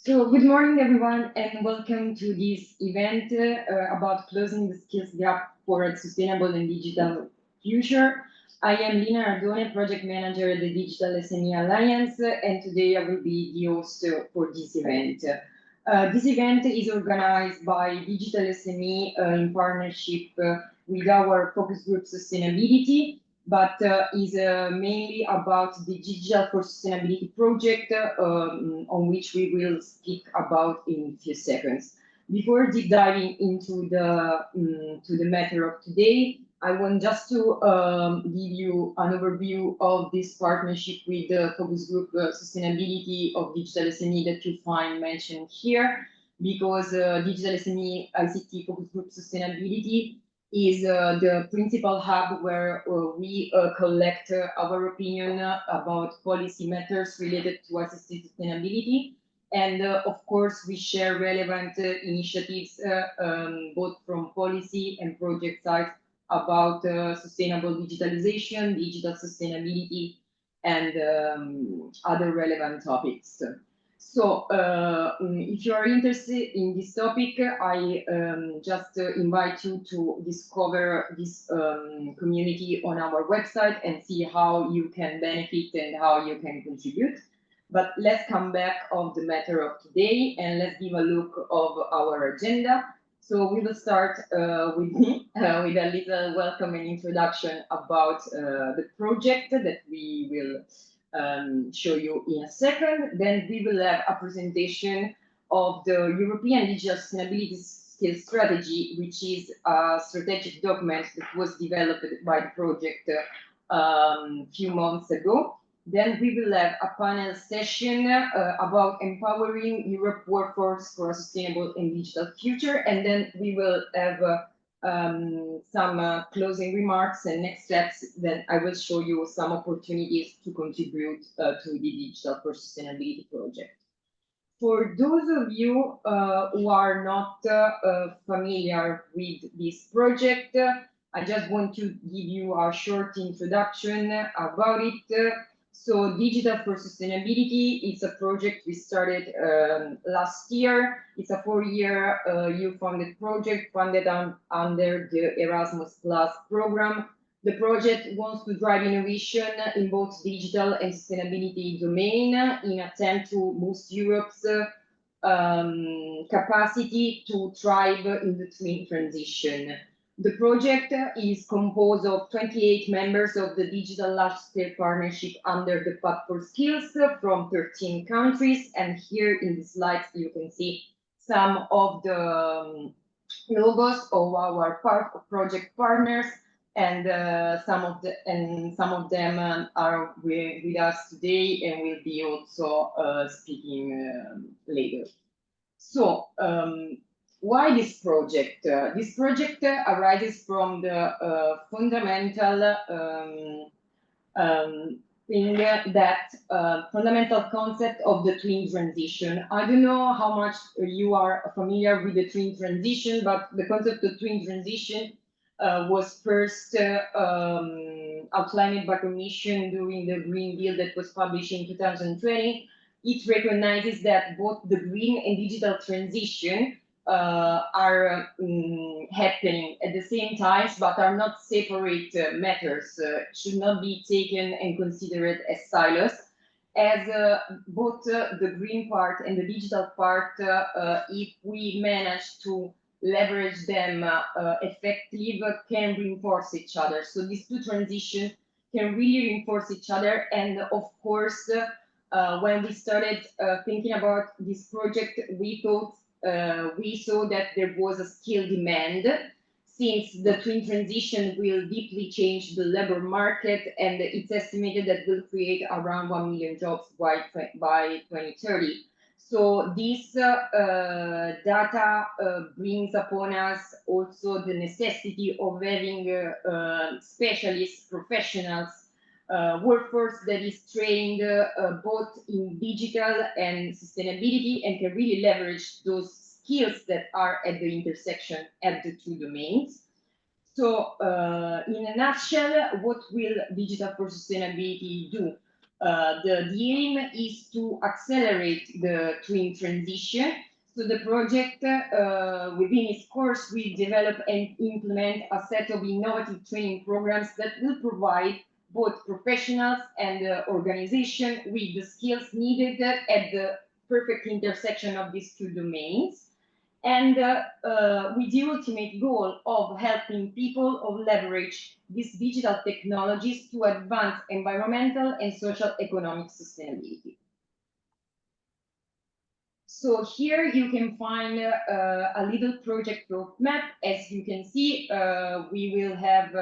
So, good morning, everyone, and welcome to this event about closing the skills gap for a sustainable and digital future. I am Lina Ardone, project manager at the Digital SME Alliance, and today I will be the host for this event. This event is organized by Digital SME in partnership with our focus group Sustainability, but is mainly about the Digital for Sustainability project, on which we will speak about in a few seconds. Before deep diving into the matter of today, I want just to give you an overview of this partnership with the focus group Sustainability of Digital SME that you find mentioned here, because Digital SME ICT focus group Sustainability is the principal hub where we collect our opinion about policy matters related to assisted sustainability. And of course, we share relevant initiatives, both from policy and project side, about sustainable digitalization, digital sustainability, and other relevant topics. So, if you are interested in this topic, I just invite you to discover this community on our website and see how you can benefit and how you can contribute. But let's come back of the matter of today and let's give a look of our agenda. So we will start with me with a little welcome and introduction about the project that we will show you in a second. Then we will have a presentation of the European Digital Sustainability Skills Strategy, which is a strategic document that was developed by the project a few months ago. Then we will have a panel session about empowering Europe workforce for a sustainable and digital future. And then we will have some closing remarks and next steps. Then I will show you some opportunities to contribute to the Digital for Sustainability project. For those of you who are not familiar with this project, I just want to give you a short introduction about it. So Digital for Sustainability is a project we started last year. It's a 4-year EU-funded project funded under the Erasmus Plus program. The project wants to drive innovation in both digital and sustainability domain in attempt to boost Europe's capacity to thrive in the twin transition. The project is composed of 28 members of the Digital Large-Scale Partnership under the Pact for Skills from 13 countries. And here in the slides, you can see some of the logos of our project partners, and some of them are with us today and will be also speaking later. So, why this project? This project arises from the fundamental thing that fundamental concept of the twin transition. I don't know how much you are familiar with the twin transition, but the concept of twin transition was first outlined by Commission during the Green Deal that was published in 2020. It recognizes that both the green and digital transition are happening at the same time, but are not separate matters, should not be taken and considered as silos, as both the green part and the digital part, if we manage to leverage them effectively, can reinforce each other. So these two transitions can really reinforce each other. And of course, when we started thinking about this project, we saw that there was a skill demand, since the twin transition will deeply change the labor market, and it's estimated that will create around 1 million jobs by 2030. So this data brings upon us also the necessity of having specialists, professionals, workforce that is trained both in digital and sustainability and can really leverage those skills that are at the intersection at the two domains. So in a nutshell, what will Digital for Sustainability do? The aim is to accelerate the twin transition. So the project, within its course, will develop and implement a set of innovative training programs that will provide both professionals and organization with the skills needed at the perfect intersection of these two domains. And with the ultimate goal of helping people of leverage these digital technologies to advance environmental and social economic sustainability. So here you can find a little project roadmap. As you can see, we will have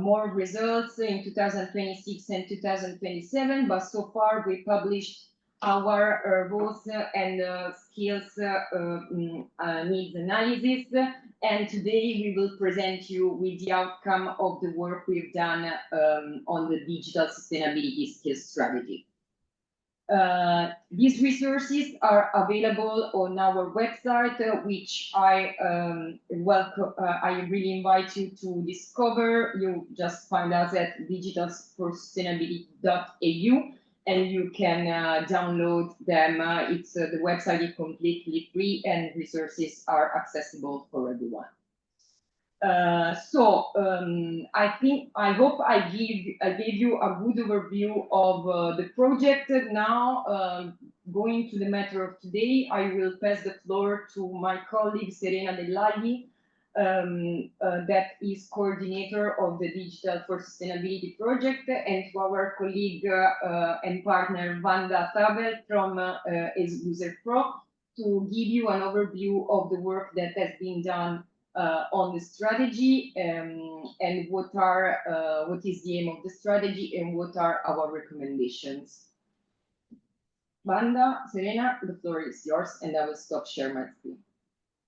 more results in 2026 and 2027, but so far we published our roles and skills needs analysis. And today we will present you with the outcome of the work we've done on the digital sustainability skills strategy. These resources are available on our website, which I welcome. I really invite you to discover. You just find us at digitalforsustainability.eu, and you can download them. It's the website is completely free, and resources are accessible for everyone. I hope I gave you a good overview of the project. Now, going to the matter of today, I will pass the floor to my colleague Serena Dell'Agli, that is coordinator of the Digital for Sustainability project, and to our colleague and partner Wanda Tabel from User Pro to give you an overview of the work that has been done on the strategy and what is the aim of the strategy and what are our recommendations. Wanda, Serena, the floor is yours, and I will stop sharing my screen.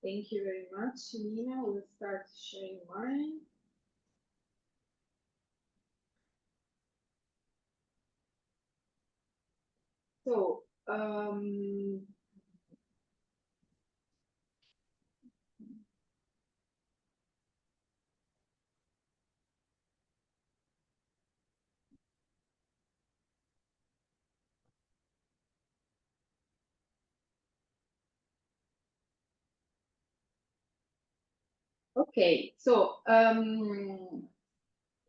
Thank you very much, Nina. We'll start sharing mine. So, okay, so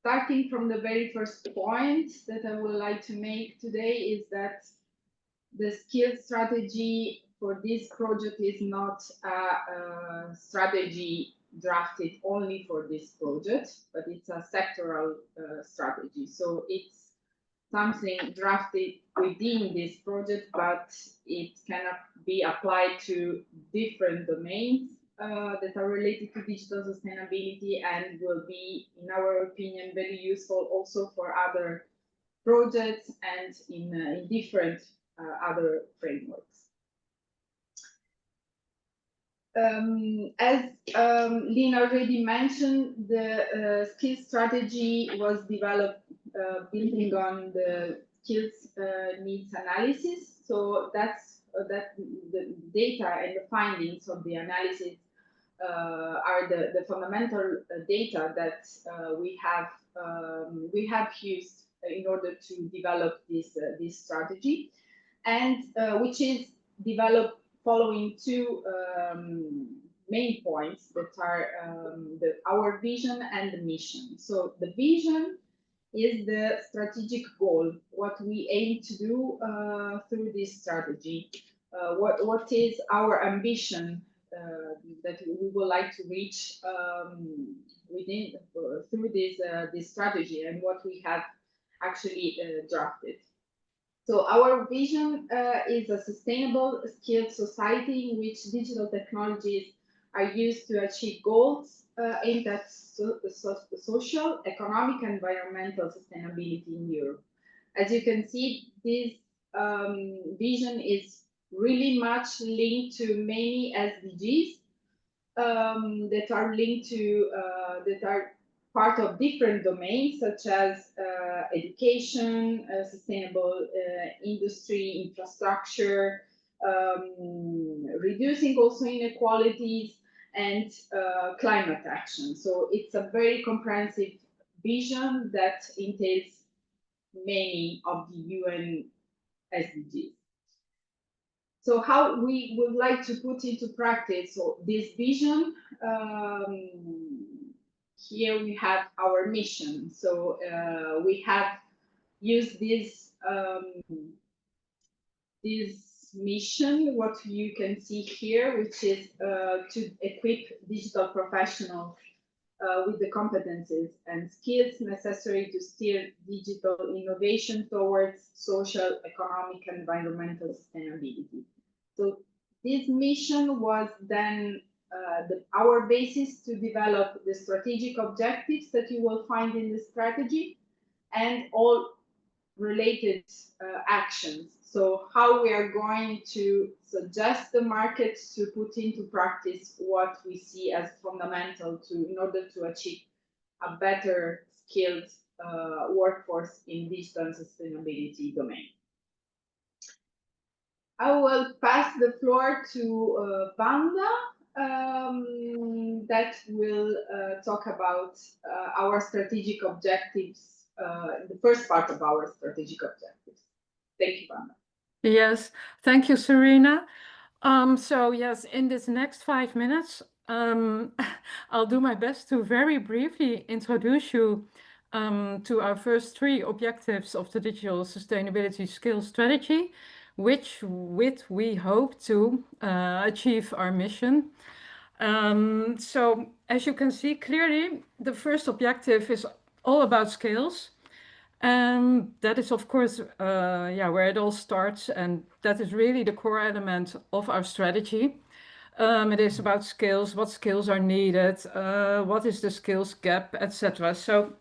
starting from the very first point that I would like to make today is that the skills strategy for this project is not a strategy drafted only for this project, but it's a sectoral strategy. So it's something drafted within this project, but it cannot be applied to different domains that are related to digital sustainability and will be, in our opinion, very useful also for other projects and in different other frameworks. As Lina already mentioned, the skills strategy was developed building on the skills needs analysis. So that's the data and the findings of the analysis are the fundamental data that we have used in order to develop this strategy, and which is developed following two main points that are our vision and the mission. So the vision is the strategic goal, what we aim to do through this strategy. What is our ambition that we would like to reach within through this strategy, and what we have actually drafted. So our vision is a sustainable, skilled society in which digital technologies are used to achieve goals aimed at social, economic, and environmental sustainability in Europe. As you can see, this vision is really much linked to many SDGs that are linked to that are part of different domains such as education, sustainable industry, infrastructure, reducing also inequalities, and climate action. So it's a very comprehensive vision that entails many of the UN SDGs. So how we would like to put into practice this vision, here we have our mission. So we have used this mission, what you can see here, which is to equip digital professionals with the competencies and skills necessary to steer digital innovation towards social, economic, and environmental sustainability. So this mission was then our basis to develop the strategic objectives that you will find in the strategy and all related actions. So how we are going to suggest the market to put into practice what we see as fundamental in order to achieve a better skilled workforce in digital and sustainability domain. I will pass the floor to Vanda that will talk about our strategic objectives, the first part of our strategic objectives. Thank you, Vanda. Yes, thank you, Serena. So yes, in this next 5 minutes, I'll do my best to very briefly introduce you to our first 3 objectives of the Digital Sustainability Skills Strategy, with we hope to achieve our mission. So as you can see clearly, the first objective is all about skills. And that is, of course, where it all starts, and that is really the core element of our strategy. It is about skills, what skills are needed, what is the skills gap, etc. So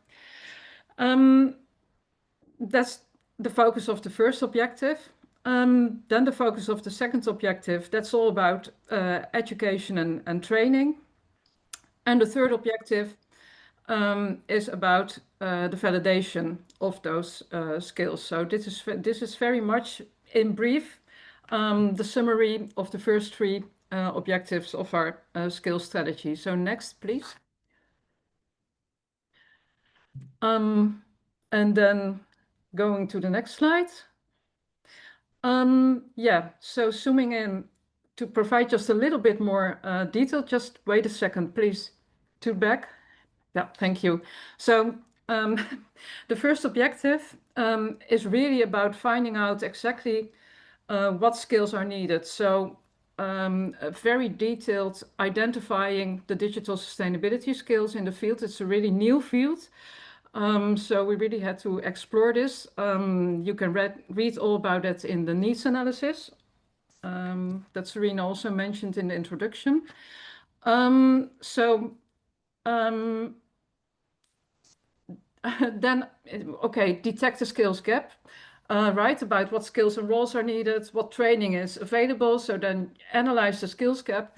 that's the focus of the first objective. Then the focus of the second objective, that's all about education and training. And the third objective is about the validation of those skills. So this is very much in brief the summary of the first 3 objectives of our skills strategy. So next, please. And then going to the next slide. So zooming in to provide just a little bit more detail. Just wait a second, please. To back. Yeah, thank you. So the first objective is really about finding out exactly what skills are needed. So very detailed identifying the digital sustainability skills in the field. It's a really new field. So we really had to explore this. You can read all about it in the needs analysis that Serena also mentioned in the introduction. Then, okay, detect the skills gap, right, about what skills and roles are needed, what training is available. So then analyze the skills gap.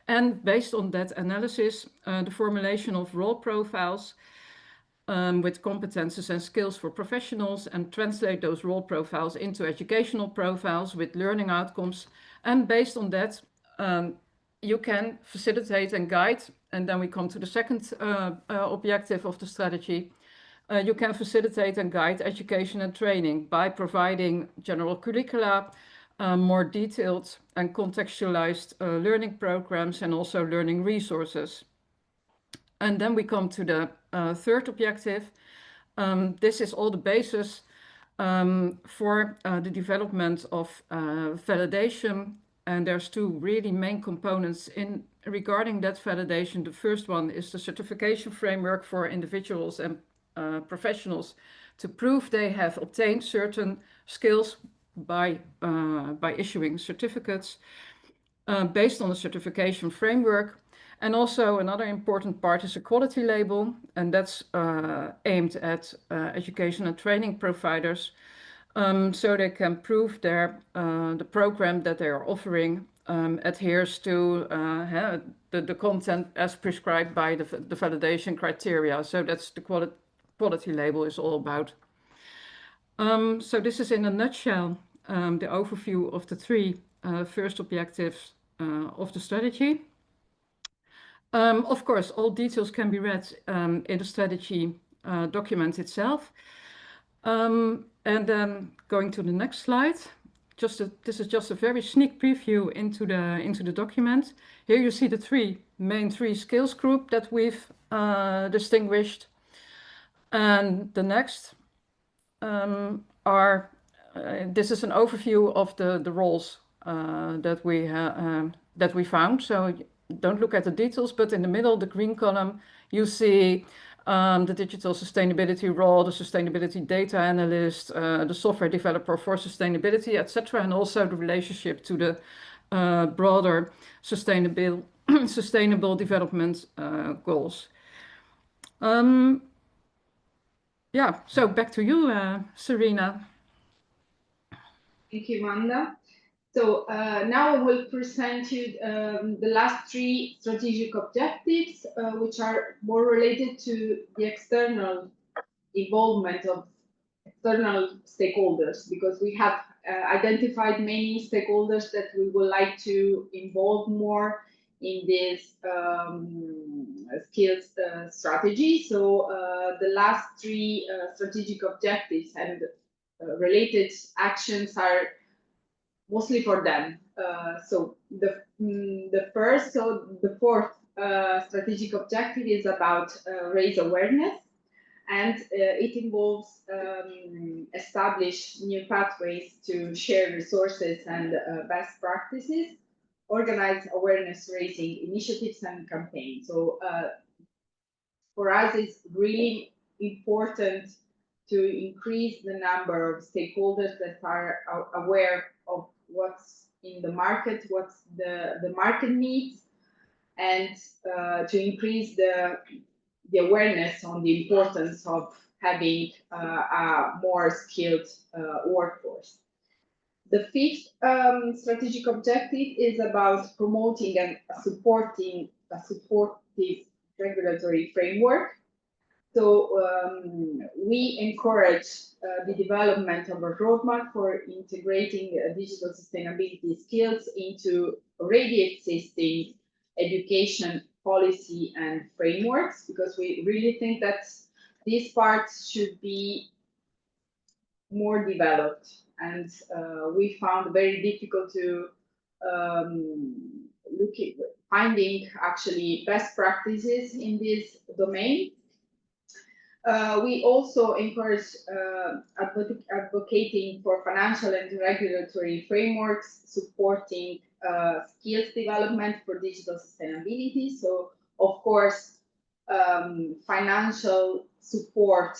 And based on that analysis, the formulation of role profiles with competences and skills for professionals, and translate those role profiles into educational profiles with learning outcomes. And based on that, you can facilitate and guide. And then we come to the second objective of the strategy. You can facilitate and guide education and training by providing general curricula, more detailed and contextualized learning programs, and also learning resources. And then we come to the third objective. This is all the basis for the development of validation. And there's 2 really main components regarding that validation. The first one is the certification framework for individuals and professionals to prove they have obtained certain skills by issuing certificates based on the certification framework. And also another important part is a quality label, and that's aimed at education and training providers, so they can prove the program that they are offering adheres to the content as prescribed by the validation criteria. So that's the quality label is all about. So this is in a nutshell the overview of the 3 first objectives of the strategy. Of course, all details can be read in the strategy document itself. And then going to the next slide, this is just a very sneak preview into the document. Here you see the three skills group that we've distinguished. And the next this is an overview of the roles that we found. So don't look at the details, but in the middle, the green column, you see the digital sustainability role, the sustainability data analyst, the software developer for sustainability, etc., and also the relationship to the broader sustainable development goals. Yeah, so back to you, Serena. Thank you, Amanda. So now I will present you the last three strategic objectives, which are more related to the external involvement of external stakeholders, because we have identified many stakeholders that we would like to involve more in this skills strategy. So the last three strategic objectives and related actions are mostly for them. So the fourth strategic objective is about raise awareness, and it involves establish new pathways to share resources and best practices, organize awareness raising initiatives and campaigns. So for us, it's really important to increase the number of stakeholders that are aware of what's in the market, what's the market needs, and to increase the awareness on the importance of having a more skilled workforce. The fifth strategic objective is about promoting and supporting a supportive regulatory framework. So we encourage the development of a roadmap for integrating digital sustainability skills into already existing education policy and frameworks, because we really think that these parts should be more developed, and we found very difficult to look at finding actually best practices in this domain. We also encourage advocating for financial and regulatory frameworks supporting skills development for digital sustainability. So, of course, financial support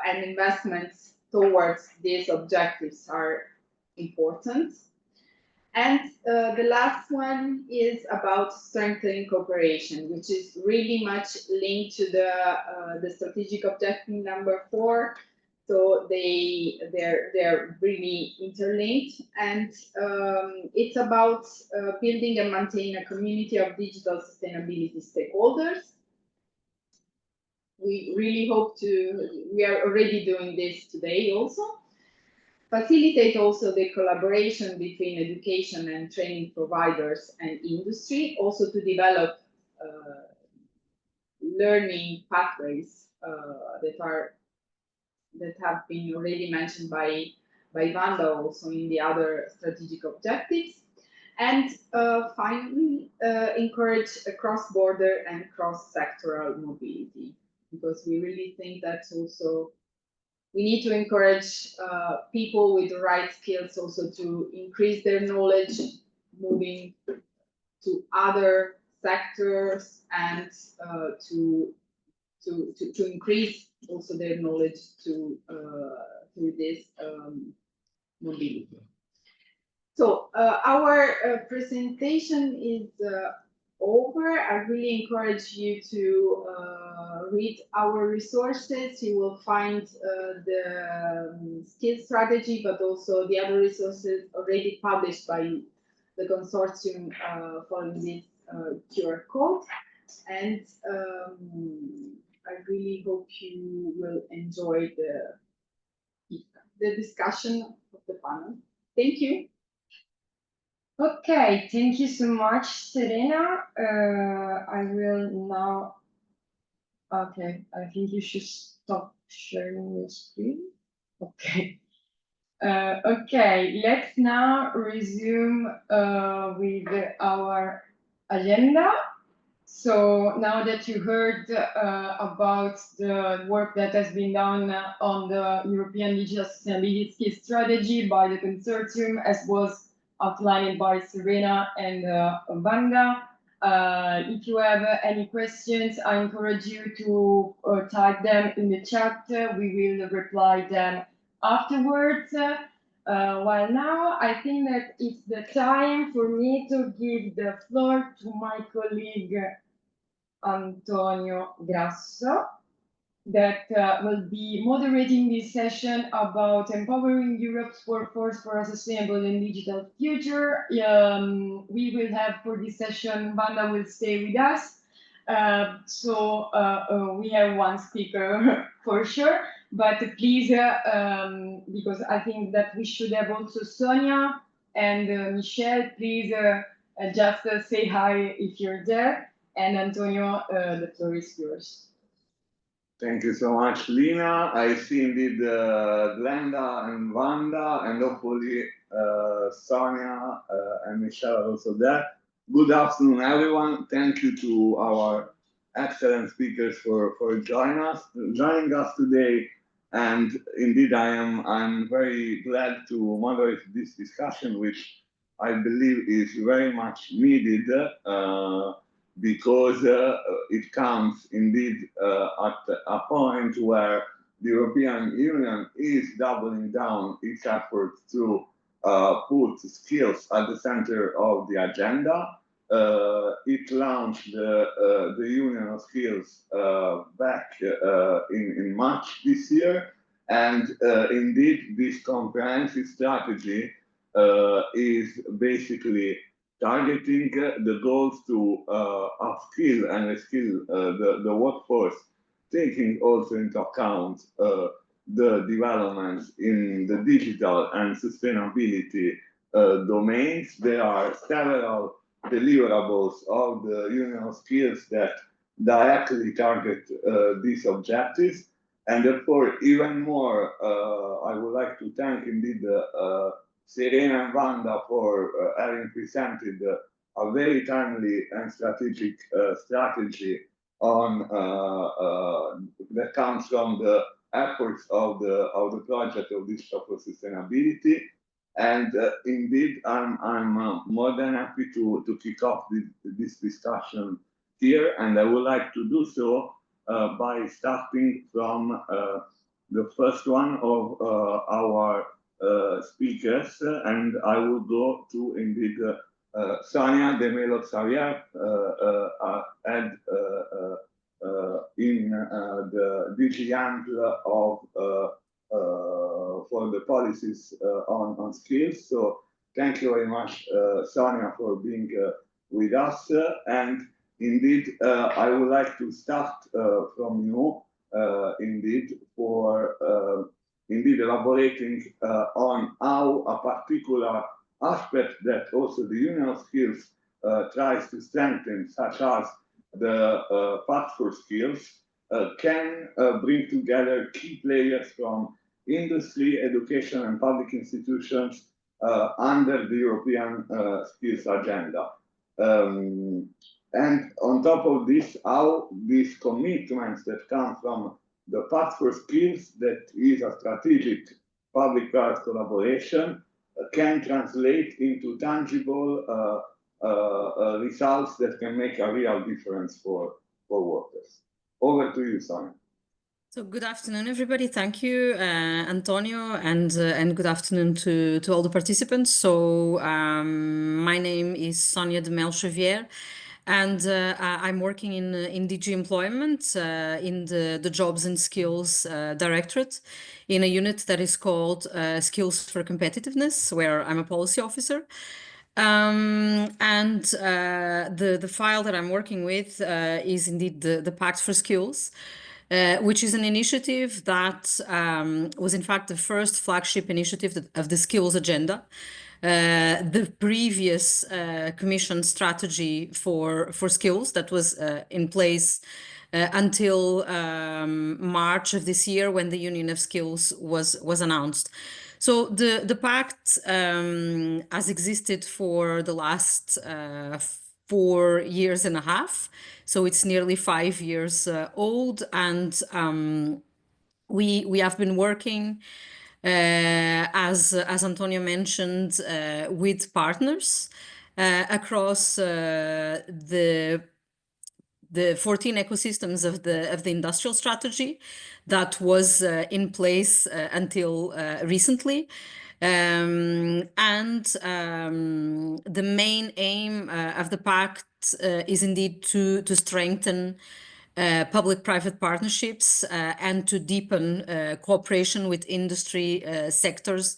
and investments towards these objectives are important. And the last one is about strengthening cooperation, which is really much linked to the strategic objective number 4. So they're really interlinked, and it's about building and maintaining a community of digital sustainability stakeholders. We really hope we are already doing this today also. Facilitate also the collaboration between education and training providers and industry, also to develop learning pathways that have been already mentioned by Wanda also in the other strategic objectives. And finally, encourage a cross-border and cross-sectoral mobility, because we really think that's also, we need to encourage people with the right skills also to increase their knowledge, moving to other sectors, and to increase also their knowledge through this mobility. So our presentation is over. I really encourage you to read our resources. You will find the skill strategy, but also the other resources already published by the consortium following this QR code. And I really hope you will enjoy the discussion of the panel. Thank you. Okay, thank you so much, Serena. I will now, okay, I think you should stop sharing your screen. Okay. Okay, let's now resume with our agenda. So now that you heard about the work that has been done on the European Digital Sustainability Skills Strategy by the consortium, as was outlined by Serena and Vanda, if you have any questions, I encourage you to type them in the chat. We will reply them afterwards. While now, I think that it's the time for me to give the floor to my colleague Antonio Grasso, that will be moderating this session about empowering Europe's workforce for a sustainable and digital future. We will have for this session, Vanda will stay with us. We have one speaker for sure, but please, because I think that we should have also Sonia and Michelle, please just say hi if you're there. And Antonio, the floor is yours. Thank you so much, Lina. I see indeed Glenda and Vanda, and hopefully Sonia and Michelle are also there. Good afternoon, everyone. Thank you to our excellent speakers for joining us today. And indeed, I'm very glad to moderate this discussion, which I believe is very much needed. Because it comes indeed at a point where the European Union is doubling down its efforts to put skills at the center of the agenda. It launched the Union of Skills back in March this year, and indeed this comprehensive strategy is basically targeting the goals to upskill and reskill the workforce, taking also into account the developments in the digital and sustainability domains. There are several deliverables of the Union of Skills that directly target these objectives. And therefore, even more, I would like to thank indeed Serena and Vanda for having presented a very timely and strategic strategy on that comes from the efforts of the project of Digital for Sustainability. And indeed, I'm more than happy to kick off this discussion here, and I would like to do so by starting from the first one of our speakers, and I will go to indeed Sonia de Melo Xavier, head in the DG of for the policies on skills. So thank you very much, Sonia, for being with us. And indeed, I would like to start from you, indeed, for indeed elaborating on how a particular aspect that also the Union of Skills tries to strengthen, such as the Pact for Skills, can bring together key players from industry, education, and public institutions under the European skills agenda. And on top of this, how these commitments that come from the Pact for Skills, that is a strategic public-private collaboration, can translate into tangible results that can make a real difference for workers. Over to you, Sonia. So good afternoon, everybody. Thank you, Antonio, and good afternoon to all the participants. So my name is Sonia de Melo Xavier, and I'm working in DG Employment in the Jobs and Skills Directorate, in a unit that is called Skills for Competitiveness, where I'm a policy officer. The file that I'm working with is indeed the Pact for Skills, which is an initiative that was in fact the first flagship initiative of the skills agenda. The previous Commission strategy for skills that was in place until March of this year, when the Union of Skills was announced. So the pact has existed for the last 4 years and a half. So it's nearly 5 years old, and we have been working, as Antonio mentioned, with partners across the 14 ecosystems of the industrial strategy that was in place until recently. The main aim of the pact is indeed to strengthen public-private partnerships and to deepen cooperation with industry sectors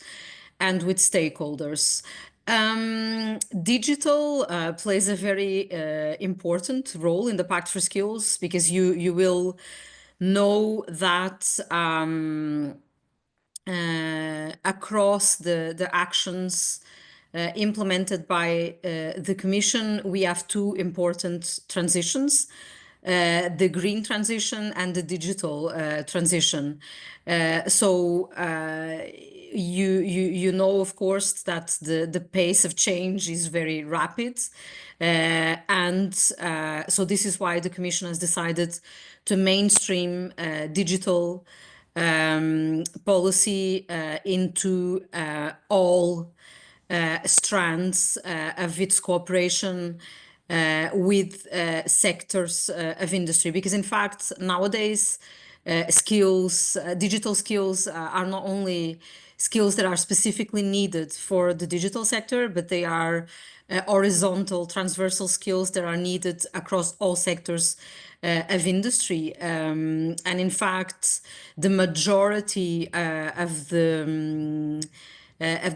and with stakeholders. Digital plays a very important role in the Pact for Skills, because you will know that across the actions implemented by the Commission, we have 2 important transitions. The green transition and the digital transition. You know, of course, that the pace of change is very rapid. So this is why the Commission has decided to mainstream digital policy into all strands of its cooperation with sectors of industry. Because in fact, nowadays, digital skills are not only skills that are specifically needed for the digital sector, but they are horizontal, transversal skills that are needed across all sectors of industry. And in fact, the majority of the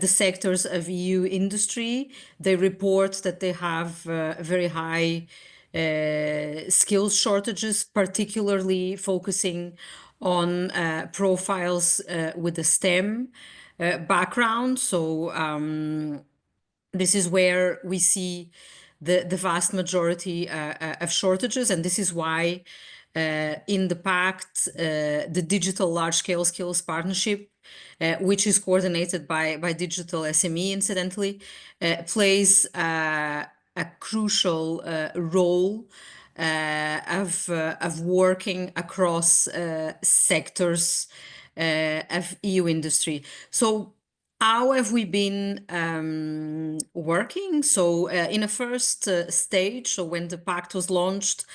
sectors of EU industry, they report that they have very high skills shortages, particularly focusing on profiles with a STEM background. So this is where we see the vast majority of shortages, and this is why in the pact, the Digital Large-Scale Skills Partnership, which is coordinated by Digital SME, incidentally, plays a crucial role of working across sectors of EU industry. So how have we been working? So in a first stage, so when the pact was launched,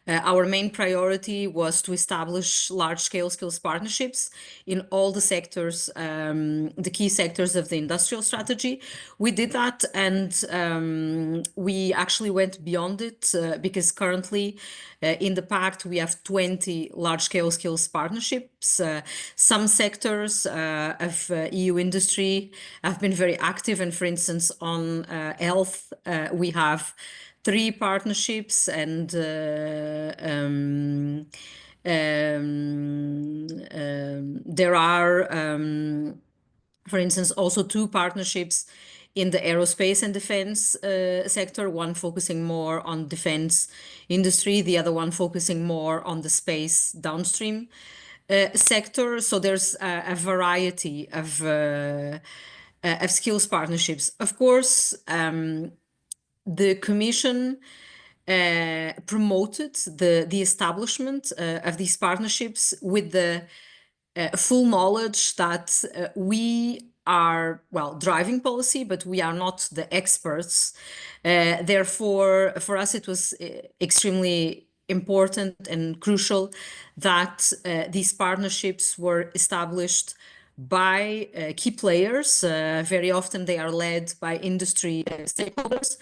our main priority was to establish large-scale skills partnerships in all the sectors, the key sectors of the industrial strategy. We did that, and we actually went beyond it, because currently in the pact we have 20 large-scale skills partnerships. Some sectors of EU industry have been very active, and for instance on health we have 3 partnerships, and there are, for instance, also 2 partnerships in the aerospace and defense sector, one focusing more on defense industry, the other one focusing more on the space downstream sector. So there's a variety of skills partnerships. Of course, the Commission promoted the establishment of these partnerships with the full knowledge that we are, well, driving policy, but we are not the experts. Therefore, for us, it was extremely important and crucial that these partnerships were established by key players. Very often they are led by industry stakeholders,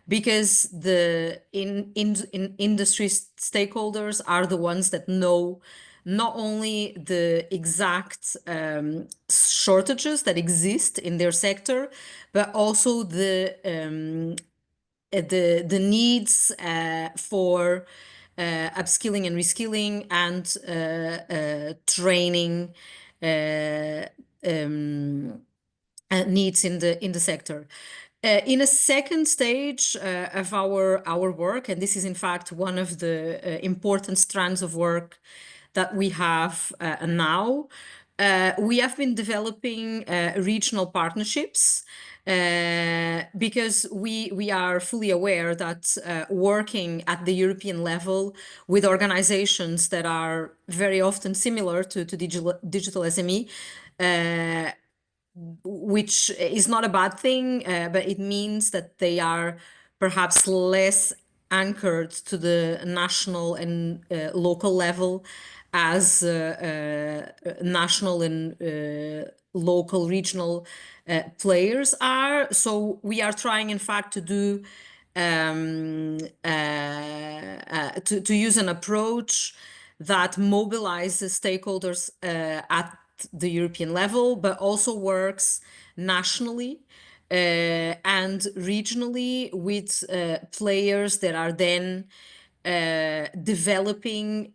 because the industry stakeholders are the ones that know not only the exact shortages that exist in their sector, but also the needs for upskilling and reskilling and training needs in the sector. In a second stage of our work, and this is in fact one of the important strands of work that we have now, we have been developing regional partnerships because we are fully aware that working at the European level with organizations that are very often similar to digital SME, which is not a bad thing, but it means that they are perhaps less anchored to the national and local level as national and local regional players are. So we are trying, in fact, to do to use an approach that mobilizes stakeholders at the European level, but also works nationally and regionally with players that are then developing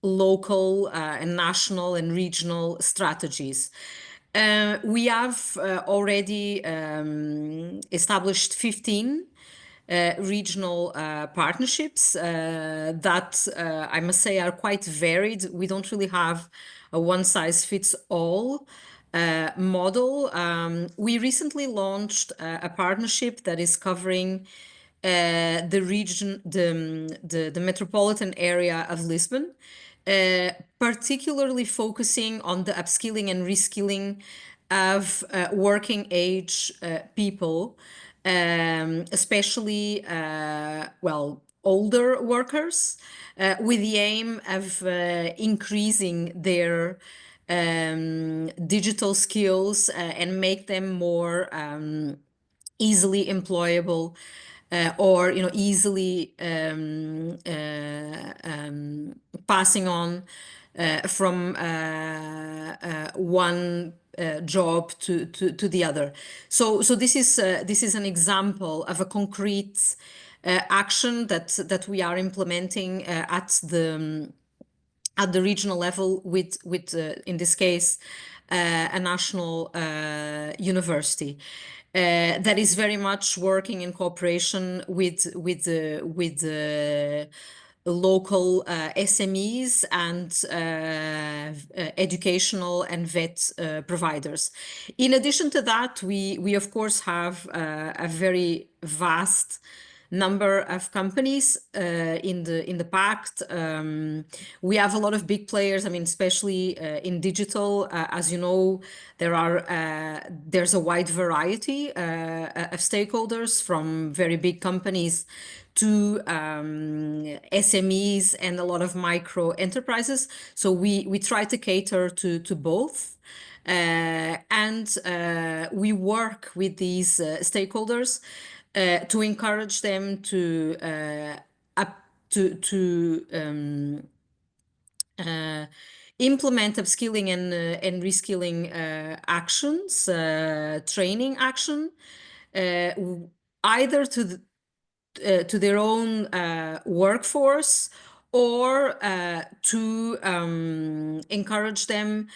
local and national and regional strategies. We have already established 15 regional partnerships that I must say are quite varied. We don't really have a one-size-fits-all model. We recently launched a partnership that is covering the region, the metropolitan area of Lisbon, particularly focusing on the upskilling and reskilling of working age people, especially older workers, with the aim of increasing their digital skills and make them more easily employable or easily passing on from one job to the other. So this is an example of a concrete action that we are implementing at the regional level with in this case a national university. That is very much working in cooperation with the local SMEs and educational and vet providers. In addition to that, we of course have a very vast number of companies in the pact. We have a lot of big players. I mean, especially in digital, as you know, there's a wide variety of stakeholders, from very big companies to SMEs and a lot of micro enterprises. So we try to cater to both. And we work with these stakeholders to encourage them to implement upskilling and reskilling actions, training action, either to their own workforce or to encourage them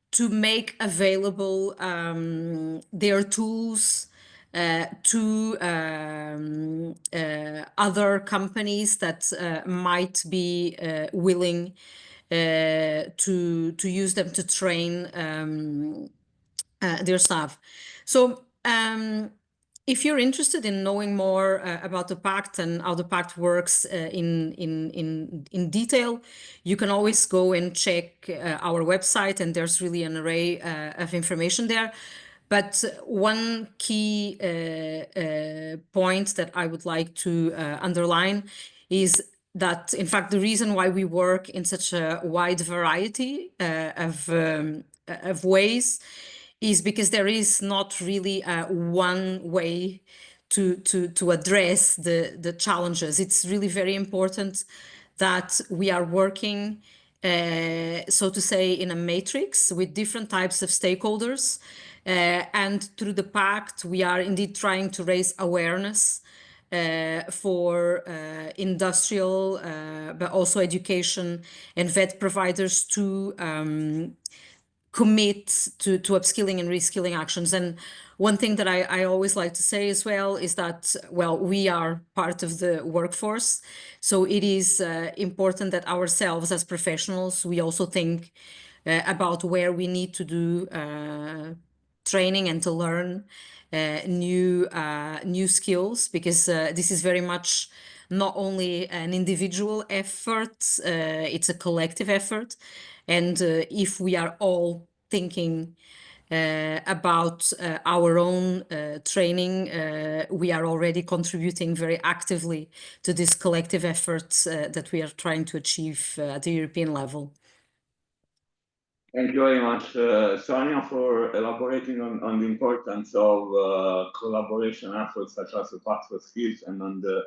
to make available their tools to other companies that might be willing to use them to train their staff. So if you're interested in knowing more about the pact and how the pact works in detail, you can always go and check our website, and there's really an array of information there. But one key point that I would like to underline is that, in fact, the reason why we work in such a wide variety of ways is because there is not really one way to address the challenges. It's really very important that we are working, so to say, in a matrix with different types of stakeholders. And through the pact, we are indeed trying to raise awareness for industrial, but also education and vet providers to commit to upskilling and reskilling actions. And One thing that I always like to say as well is that, well, we are part of the workforce. So it is important that ourselves as professionals, we also think about where we need to do training and to learn new skills, because this is very much not only an individual effort, it's a collective effort. And if we are all thinking about our own training, we are already contributing very actively to this collective effort that we are trying to achieve at the European level. Thank you very much, Sonia, for elaborating on the importance of collaboration efforts such as the Pact for Skills, and on the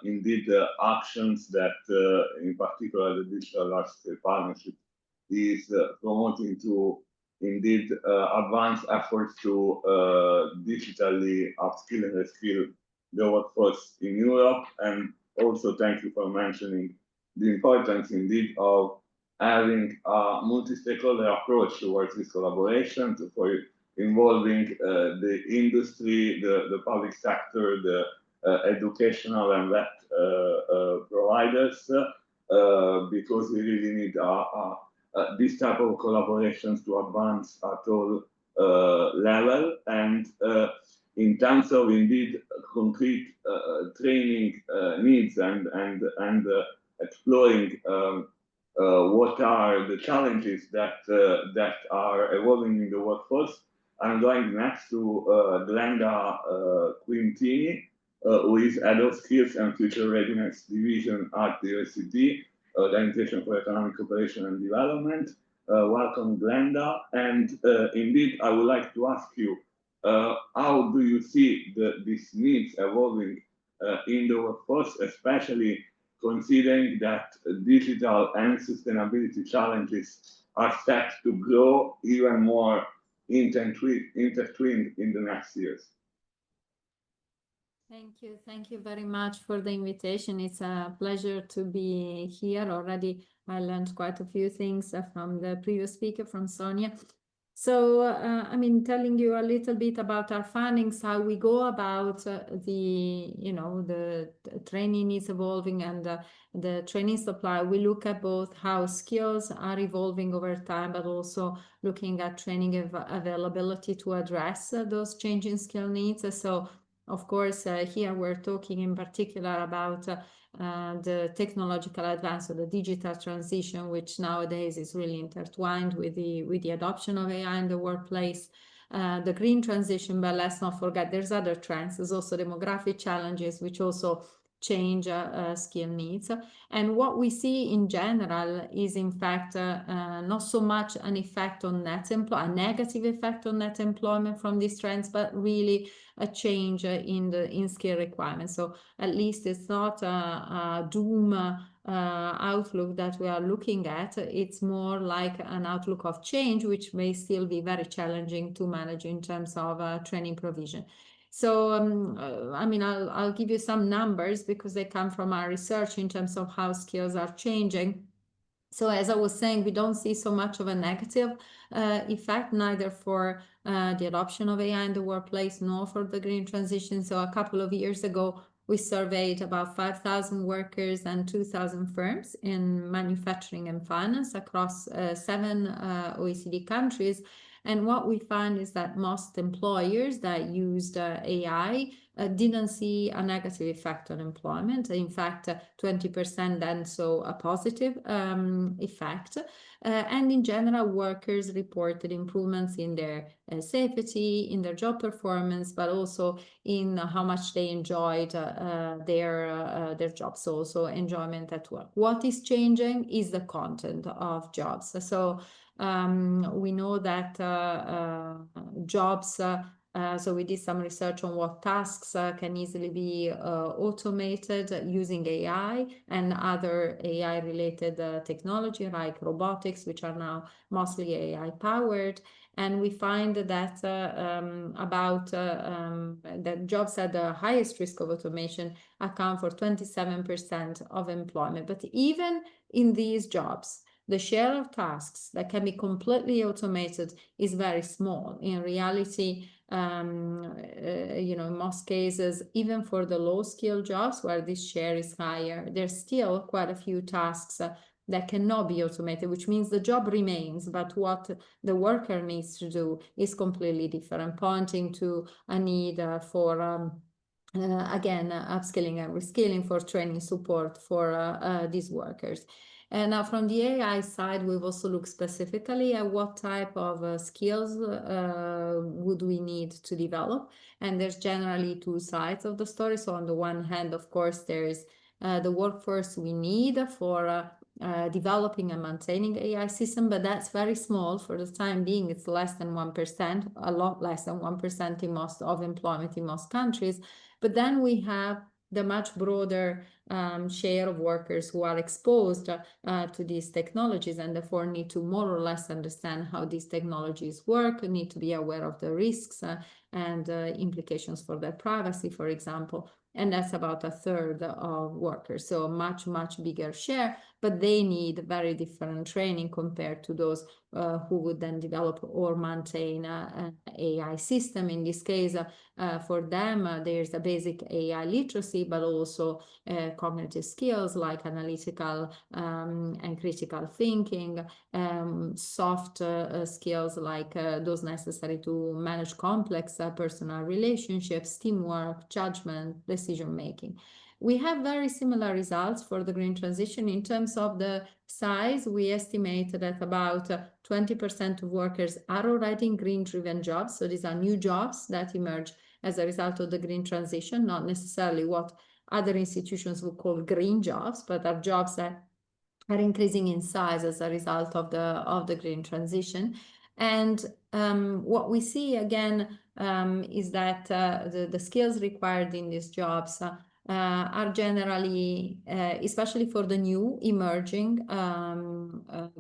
indeed actions that, in particular, the Digital Large-Scale Partnership is promoting to indeed advance efforts to digitally upskill and reskill the workforce in Europe. And also thank you for mentioning the importance indeed of having a multi-stakeholder approach towards this collaboration, for involving the industry, the public sector, the educational and web providers, because we really need this type of collaborations to advance at all level. And in terms of indeed concrete training needs and exploring what are the challenges that are evolving in the workforce, I'm going next to Glenda Quintini, who is Head of Skills and Future Readiness Division at the OECD, Organization for Economic Cooperation and Development. Welcome, Glenda. And indeed, I would like to ask you, how do you see these needs evolving in the workforce, especially considering that digital and sustainability challenges are set to grow even more intertwined in the next years? Thank you very much for the invitation. It's a pleasure to be here. Already I learned quite a few things from the previous speaker, from Sonia. So, I mean, telling you a little bit about our findings, how we go about the training is evolving and the training supply. We look at both how skills are evolving over time, but also looking at training availability to address those changing skill needs. So, of course, here we're talking in particular about the technological advance or the digital transition, which nowadays is really intertwined with the adoption of AI in the workplace, the green transition, but let's not forget there's other trends. There's also demographic challenges, which also change skill needs. And what we see in general is, in fact, not so much an effect on a negative effect on net employment from these trends, but really a change in skill requirements. So at least it's not a doom outlook that we are looking at. It's more like an outlook of change, which may still be very challenging to manage in terms of training provision. So, I mean, I'll give you some numbers because they come from our research in terms of how skills are changing. So as I was saying, we don't see so much of a negative effect, neither for the adoption of AI in the workplace, nor for the green transition. So a couple of years ago, we surveyed about 5,000 workers and 2,000 firms in manufacturing and finance across 7 OECD countries. And what we find is that most employers that used AI didn't see a negative effect on employment. In fact, 20% then saw a positive effect. And in general, workers reported improvements in their safety, in their job performance, but also in how much they enjoyed their jobs, also enjoyment at work. What is changing is the content of jobs. So we know that jobs, so we did some research on what tasks can easily be automated using AI and other AI-related technology like robotics, which are now mostly AI-powered. And we find that that jobs at the highest risk of automation account for 27% of employment. But even in these jobs, the share of tasks that can be completely automated is very small. In reality, you know, in most cases, even for the low skill jobs where this share is higher, there's still quite a few tasks that cannot be automated, which means the job remains, but what the worker needs to do is completely different, pointing to a need for again, upskilling and reskilling, for training support for these workers. And now from the AI side, we've also looked specifically at what type of skills would we need to develop. And there's generally two sides of the story. So on the one hand, of course, there is the workforce we need for developing and maintaining AI system, but that's very small for the time being. It's less than 1%, a lot less than 1% in most of employment in most countries. But then we have the much broader share of workers who are exposed to these technologies and therefore need to more or less understand how these technologies work, need to be aware of the risks and implications for their privacy, for example. And that's about a third of workers, so a much, much bigger share, but they need very different training compared to those who would then develop or maintain an AI system. In this case, for them, there's a basic AI literacy, but also cognitive skills like analytical and critical thinking, soft skills like those necessary to manage complex personal relationships, teamwork, judgment, decision-making. We have very similar results for the green transition. In terms of the size, we estimate that about 20% of workers are already in green-driven jobs. So these are new jobs that emerge as a result of the green transition, not necessarily what other institutions would call green jobs, but are jobs that are increasing in size as a result of the green transition. And what we see again is that the skills required in these jobs are generally, especially for the new emerging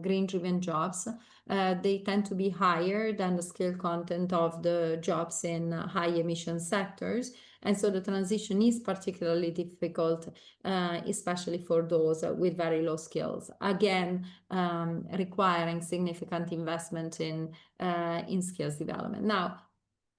green-driven jobs, they tend to be higher than the skill content of the jobs in high emission sectors. And so the transition is particularly difficult, especially for those with very low skills, again, requiring significant investment in skills development. Now,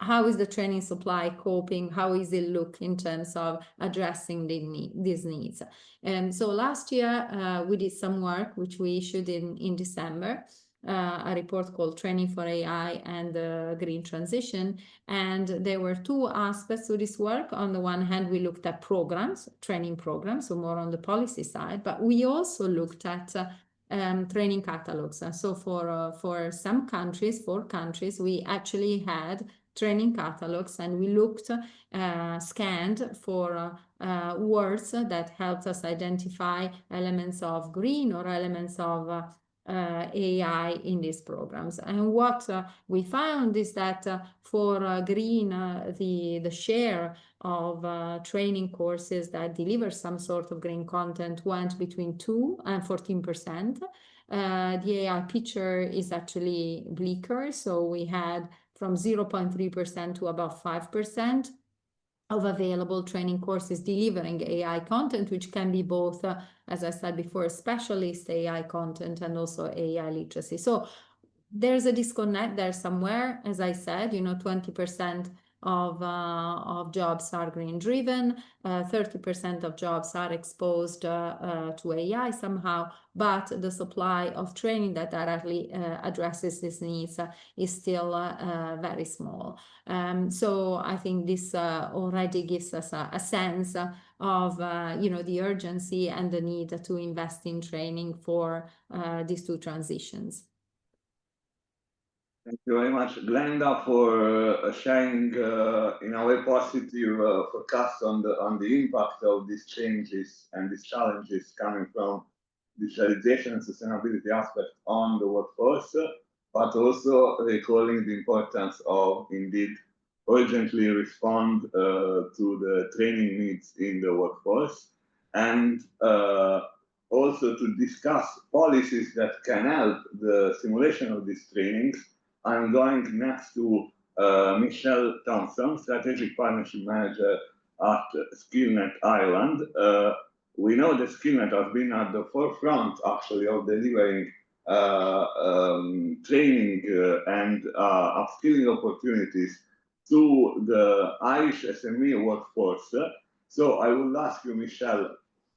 how is the training supply coping? How is it look in terms of addressing these needs? And so last year, we did some work, which we issued in December, a report called Training for AI and the Green Transition. And there were two aspects to this work. On the one hand, we looked at programs, training programs, so more on the policy side, but we also looked at training catalogs. And so for some countries, 4 countries, we actually had training catalogs, and we looked, scanned for words that helped us identify elements of green or elements of AI in these programs. And what we found is that for green, the share of training courses that deliver some sort of green content went between 2 and 14%. The AI picture is actually bleaker, so we had from 0.3% to about 5% of available training courses delivering AI content, which can be both, as I said before, specialist AI content and also AI literacy. So there's a disconnect there somewhere. As I said, 20% of jobs are green driven, 30% of jobs are exposed to AI somehow, but the supply of training that directly addresses these needs is still very small. So I think this already gives us a sense of the urgency and the need to invest in training for these two transitions. Thank you very much, Glenda, for sharing in a way positive forecast on the impact of these changes and these challenges coming from digitalization and sustainability aspect on the workforce, but also recalling the importance of indeed urgently respond to the training needs in the workforce, and also to discuss policies that can help the simulation of these trainings. I'm going next to Michelle Thompson, Strategic Partnership Manager at Skillnet Ireland. We know that Skillnet has been at the forefront, actually, of delivering training and upskilling opportunities to the Irish SME workforce. So I will ask you, Michelle,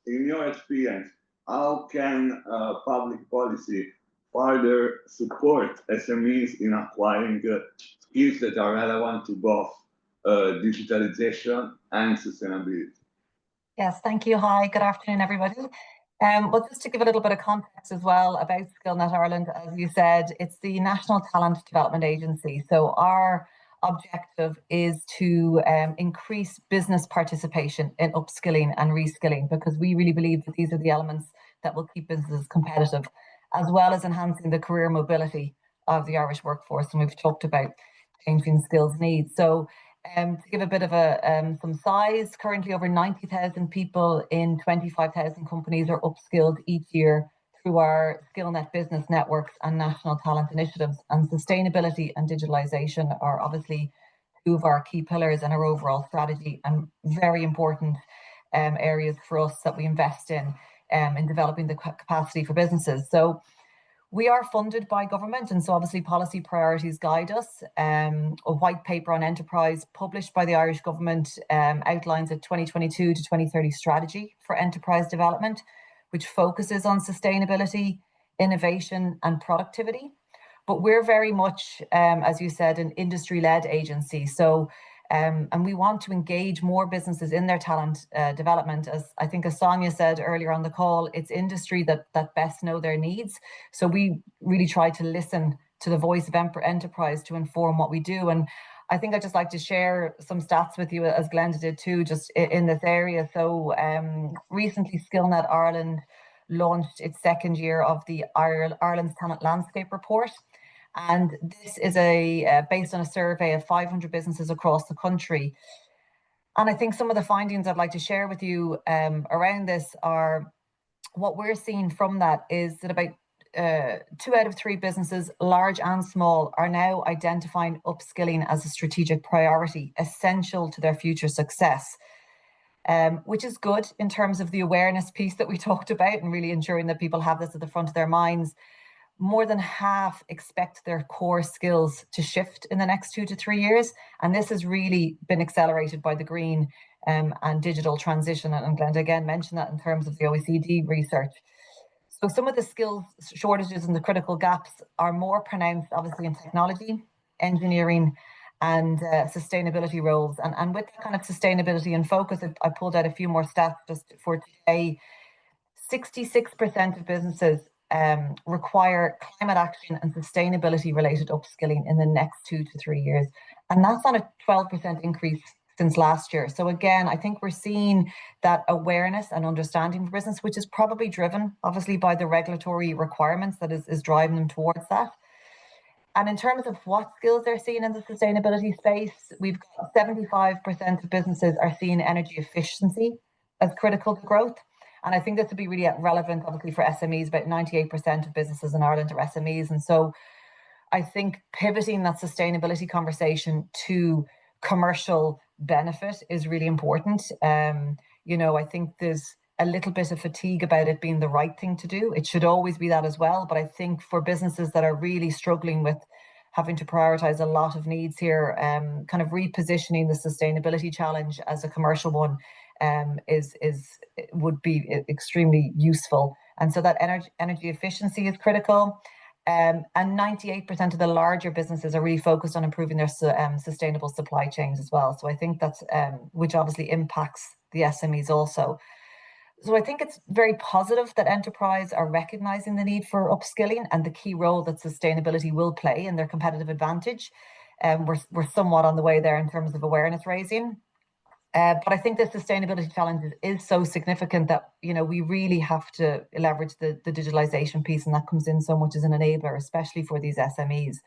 in your experience, how can public policy further support SMEs in acquiring skills that are relevant to both digitalization and sustainability? Yes, thank you. Hi, good afternoon, everybody. Well, just to give a little bit of context as well about SkillNet Ireland, as you said, it's the National Talent Development Agency. So our objective is to increase business participation in upskilling and reskilling, because we really believe that these are the elements that will keep businesses competitive, as well as enhancing the career mobility of the Irish workforce. And we've talked about changing skills needs. So to give a bit of some size, currently over 90,000 people in 25,000 companies are upskilled each year through our SkillNet business networks and national talent initiatives. And sustainability and digitalization are obviously two of our key pillars in our overall strategy, and very important areas for us that we invest in developing the capacity for businesses. So we are funded by government, and so obviously policy priorities guide us. A white paper on enterprise published by the Irish government outlines a 2022 to 2030 strategy for enterprise development, which focuses on sustainability, innovation, and productivity. But we're very much, as you said, an industry-led agency. So and we want to engage more businesses in their talent development. As I think, as Sonia said earlier on the call, it's industry that best know their needs. So we really try to listen to the voice of enterprise to inform what we do. And I think I'd just like to share some stats with you, as Glenda did too, just in this area. So recently, SkillNet Ireland launched its second year of the Ireland's Talent Landscape Report. And this is based on a survey of 500 businesses across the country. And I think some of the findings I'd like to share with you around this are, what we're seeing from that is that about 2 out of 3 businesses, large and small, are now identifying upskilling as a strategic priority, essential to their future success. Which is good in terms of the awareness piece that we talked about, and really ensuring that people have this at the front of their minds. More than half expect their core skills to shift in the next 2 to 3 years. And this has really been accelerated by the green and digital transition. And Glenda again mentioned that in terms of the OECD research. So some of the skills shortages and the critical gaps are more pronounced, obviously, in technology, engineering, and sustainability roles. And with that kind of sustainability in focus, I pulled out a few more stats just for today. 66% of businesses require climate action and sustainability related upskilling in the next 2 to 3 years. And that's on a 12% increase since last year. So again, I think we're seeing that awareness and understanding for business, which is probably driven obviously by the regulatory requirements that is driving them towards that. And in terms of what skills they're seeing in the sustainability space, we've got 75% of businesses are seeing energy efficiency as critical to growth. And I think this would be really relevant, obviously, for SMEs. About 98% of businesses in Ireland are SMEs. And so I think pivoting that sustainability conversation to commercial benefit is really important. I think there's a little bit of fatigue about it being the right thing to do. It should always be that as well. But I think for businesses that are really struggling with having to prioritize a lot of needs here, kind of repositioning the sustainability challenge as a commercial one would be extremely useful. And so that energy efficiency is critical. And 98% of the larger businesses are really focused on improving their sustainable supply chains as well. So I think that's which obviously impacts the SMEs also. So I think it's very positive that enterprise are recognizing the need for upskilling and the key role that sustainability will play in their competitive advantage. We're somewhat on the way there in terms of awareness raising. But I think the sustainability challenge is so significant that, we really have to leverage the digitalization piece, and that comes in so much as an enabler, especially for these SMEs.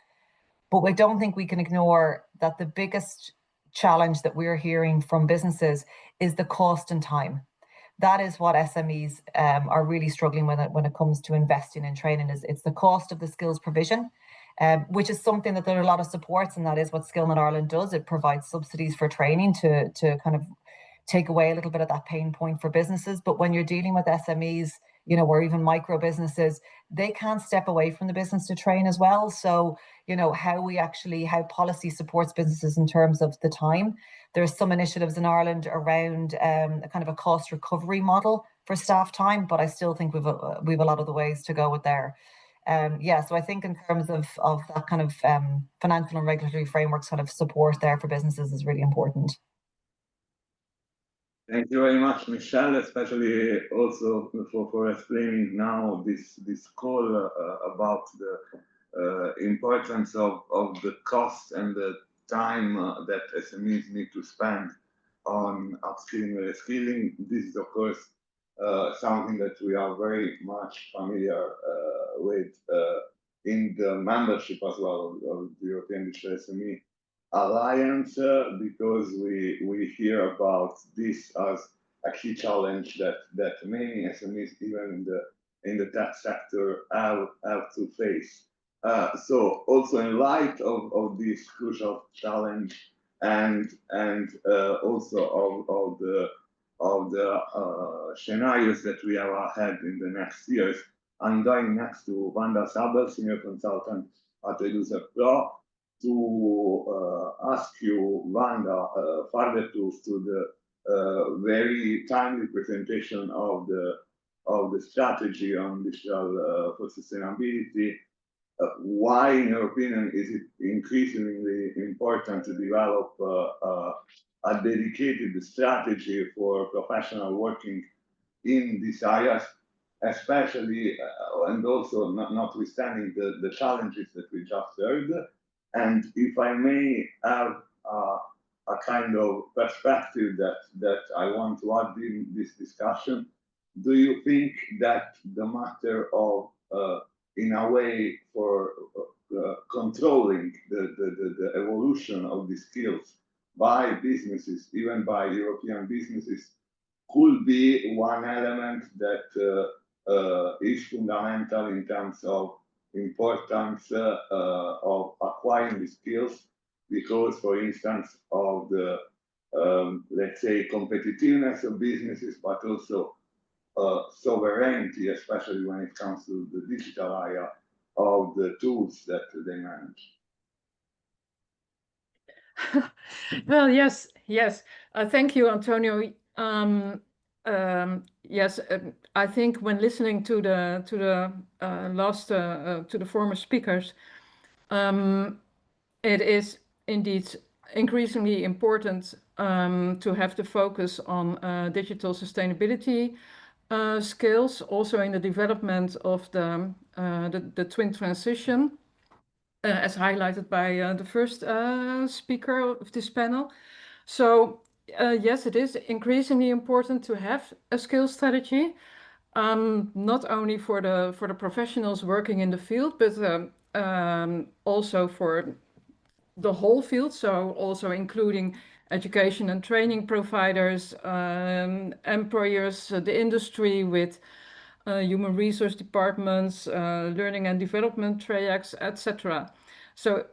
But I don't think we can ignore that the biggest challenge that we're hearing from businesses is the cost and time. That is what SMEs are really struggling with when it comes to investing in training. It's the cost of the skills provision, which is something that there are a lot of supports, and that is what SkillNet Ireland does. It provides subsidies for training to kind of take away a little bit of that pain point for businesses. But when you're dealing with SMEs, or even micro businesses, they can't step away from the business to train as well. So, how policy supports businesses in terms of the time. There's some initiatives in Ireland around a kind of a cost recovery model for staff time, but I still think we've a lot of the ways to go with there. So I think in terms of that kind of financial and regulatory frameworks kind of support there for businesses is really important. Thank you very much, Michelle, especially also for explaining now this call about the importance of the cost and the time that SMEs need to spend on upskilling and reskilling. This is, of course, something that we are very much familiar with in the membership as well of the European Digital SME Alliance, because we hear about this as a key challenge that many SMEs, even in the tech sector, have to face. So also in light of this crucial challenge and also of the scenarios that we have ahead in the next years, I'm going next to Wanda Sabel, Senior Consultant at Edusa Pro, to ask you, Wanda, further to the very timely presentation of the strategy on digital for sustainability. Why, in your opinion, is it increasingly important to develop a dedicated strategy for professionals working in these areas, especially and also notwithstanding the challenges that we just heard? And if I may have a kind of perspective that I want to add in this discussion, do you think that the matter of, in a way, for controlling the evolution of the skills by businesses, even by European businesses, could be one element that is fundamental in terms of importance of acquiring the skills, because, for instance, of the let's say competitiveness of businesses, but also sovereignty, especially when it comes to the digital area of the tools that they manage. Well, yes. Thank you, Antonio. Yes, I think when listening to the former speakers, it is indeed increasingly important to have the focus on digital sustainability skills, also in the development of the twin transition, as highlighted by the first speaker of this panel. So yes, it is increasingly important to have a skills strategy, not only for the professionals working in the field, but also for the whole field. So also including education and training providers, employers, the industry with human resource departments, learning and development tracks, etc. So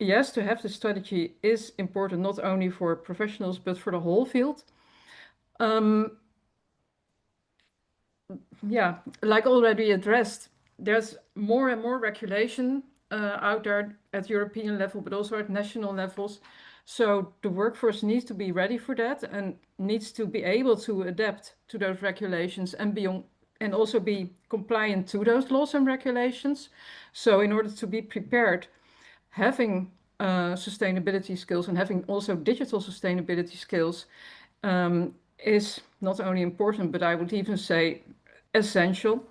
yes, to have the strategy is important, not only for professionals, but for the whole field. Yeah, like already addressed, there's more and more regulation out there at European level, but also at national levels. So the workforce needs to be ready for that and needs to be able to adapt to those regulations and also be compliant to those laws and regulations. So in order to be prepared, having sustainability skills and having also digital sustainability skills is not only important, but I would even say essential.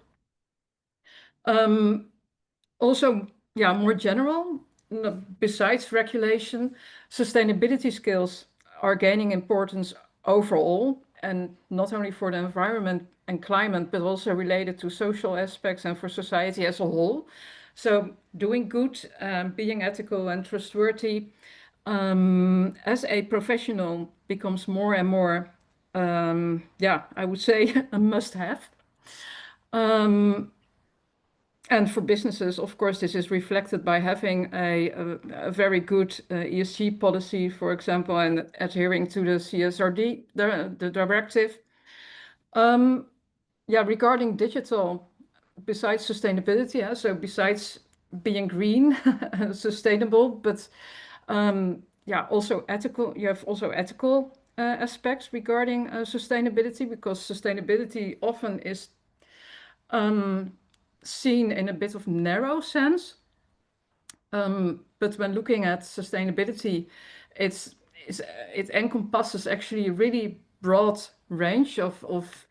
Also, yeah, more general, besides regulation, sustainability skills are gaining importance overall, and not only for the environment and climate, but also related to social aspects and for society as a whole. So doing good, being ethical and trustworthy as a professional becomes more and more, yeah, I would say a must-have. And for businesses, of course, this is reflected by having a very good ESG policy, for example, and adhering to the CSRD, the directive. yeah, regarding digital, besides sustainability, so besides being green, sustainable, but yeah, also ethical. You have also ethical aspects regarding sustainability, because sustainability often is seen in a bit of narrow sense. But when looking at sustainability, it encompasses actually a really broad range of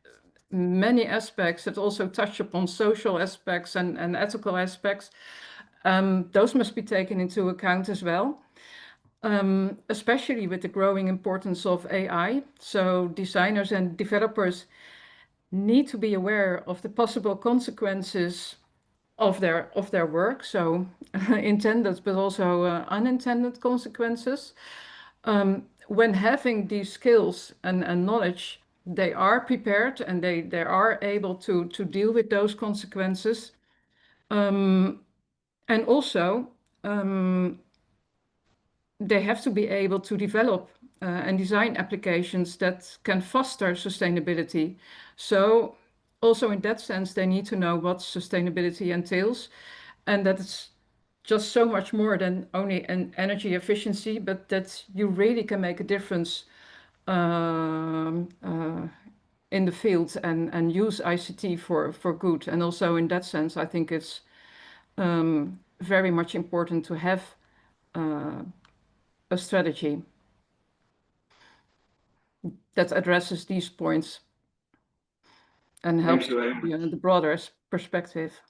many aspects that also touch upon social aspects and ethical aspects. Those must be taken into account as well, especially with the growing importance of AI. So designers and developers need to be aware of the possible consequences of their work, so intended but also unintended consequences. When having these skills and knowledge, they are prepared and they are able to deal with those consequences. And also, they have to be able to develop and design applications that can foster sustainability. So also in that sense, they need to know what sustainability entails, and that it's just so much more than only an energy efficiency, but that you really can make a difference in the field and use ICT for good. And also in that sense, I think it's very much important to have a strategy that addresses these points and helps the broader perspective.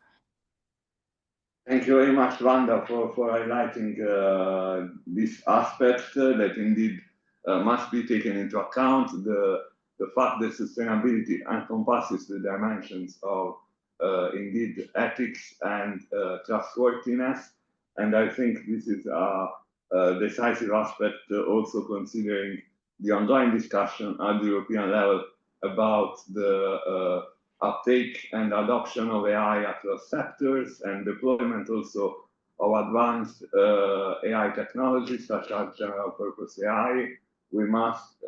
Thank you very much, Wanda, for highlighting this aspect that indeed must be taken into account. The fact that sustainability encompasses the dimensions of indeed ethics and trustworthiness. And I think this is a decisive aspect, also considering the ongoing discussion at the European level about the uptake and adoption of AI across sectors and deployment also of advanced AI technologies such as general purpose AI. We must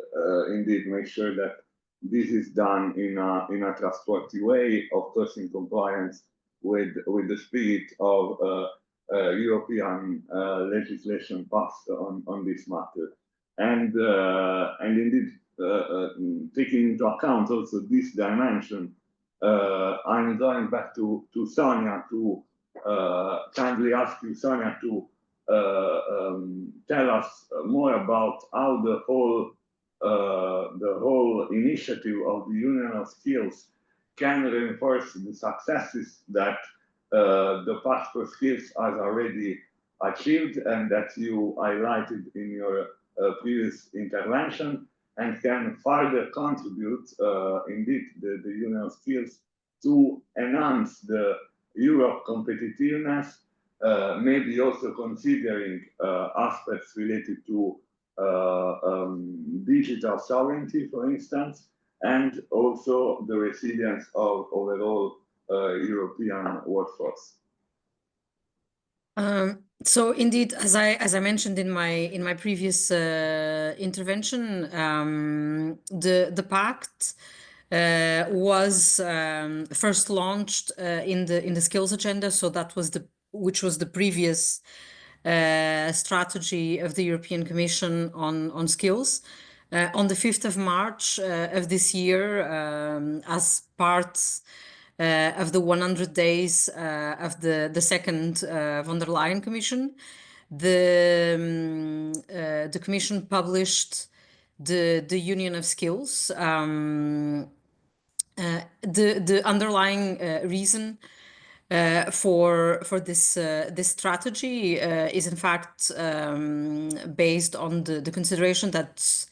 indeed make sure that this is done in a trustworthy way, of course in compliance with the spirit of European legislation passed on this matter. And indeed, taking into account also this dimension, I'm going back to Sonia to kindly ask you, Sonia, to tell us more about how the whole initiative of the Union of Skills can reinforce the successes that the Pact for Skills has already achieved and that you highlighted in your previous intervention, and can further contribute, indeed, the Union of Skills to enhance the Europe competitiveness, maybe also considering aspects related to digital sovereignty, for instance, and also the resilience of overall European workforce. So indeed, as I mentioned in my previous intervention, the pact was first launched in the skills agenda. So that was which was the previous strategy of the European Commission on skills. On the 5th of March of this year, as part of the 100 days of the second von der Leyen Commission, the Commission published the Union of Skills. The underlying reason for this strategy is in fact based on the consideration that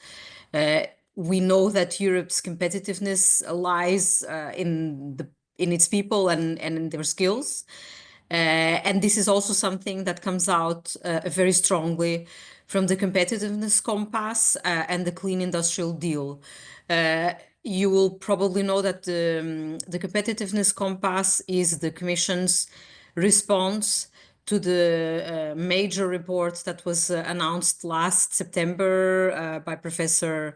we know that Europe's competitiveness lies in its people and in their skills. And this is also something that comes out very strongly from the Competitiveness Compass and the Clean Industrial Deal. You will probably know that the Competitiveness Compass is the Commission's response to the major report that was announced last September by Professor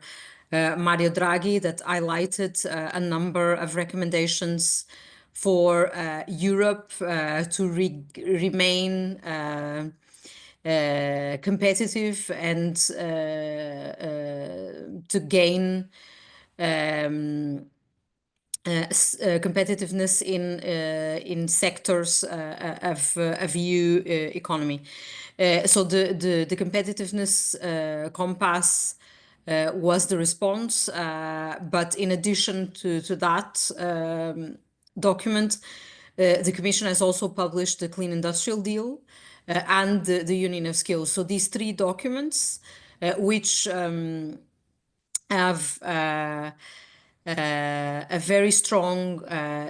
Mario Draghi that highlighted a number of recommendations for Europe to remain competitive and to gain competitiveness in sectors of EU economy. So the competitiveness compass was the response, but in addition to that document, the Commission has also published the Clean Industrial Deal and the Union of Skills. So these three documents, which have a very strong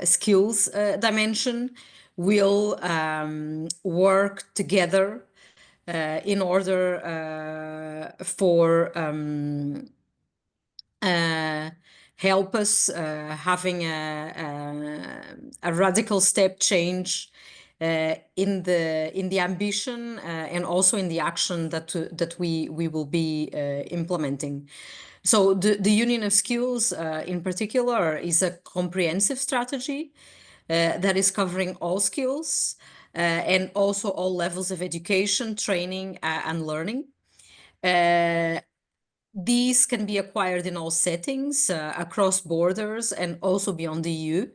skills dimension, will work together in order for help us having a radical step change in the ambition and also in the action that we will be implementing. So the Union of Skills in particular is a comprehensive strategy that is covering all skills and also all levels of education, training, and learning. These can be acquired in all settings, across borders, and also beyond the EU.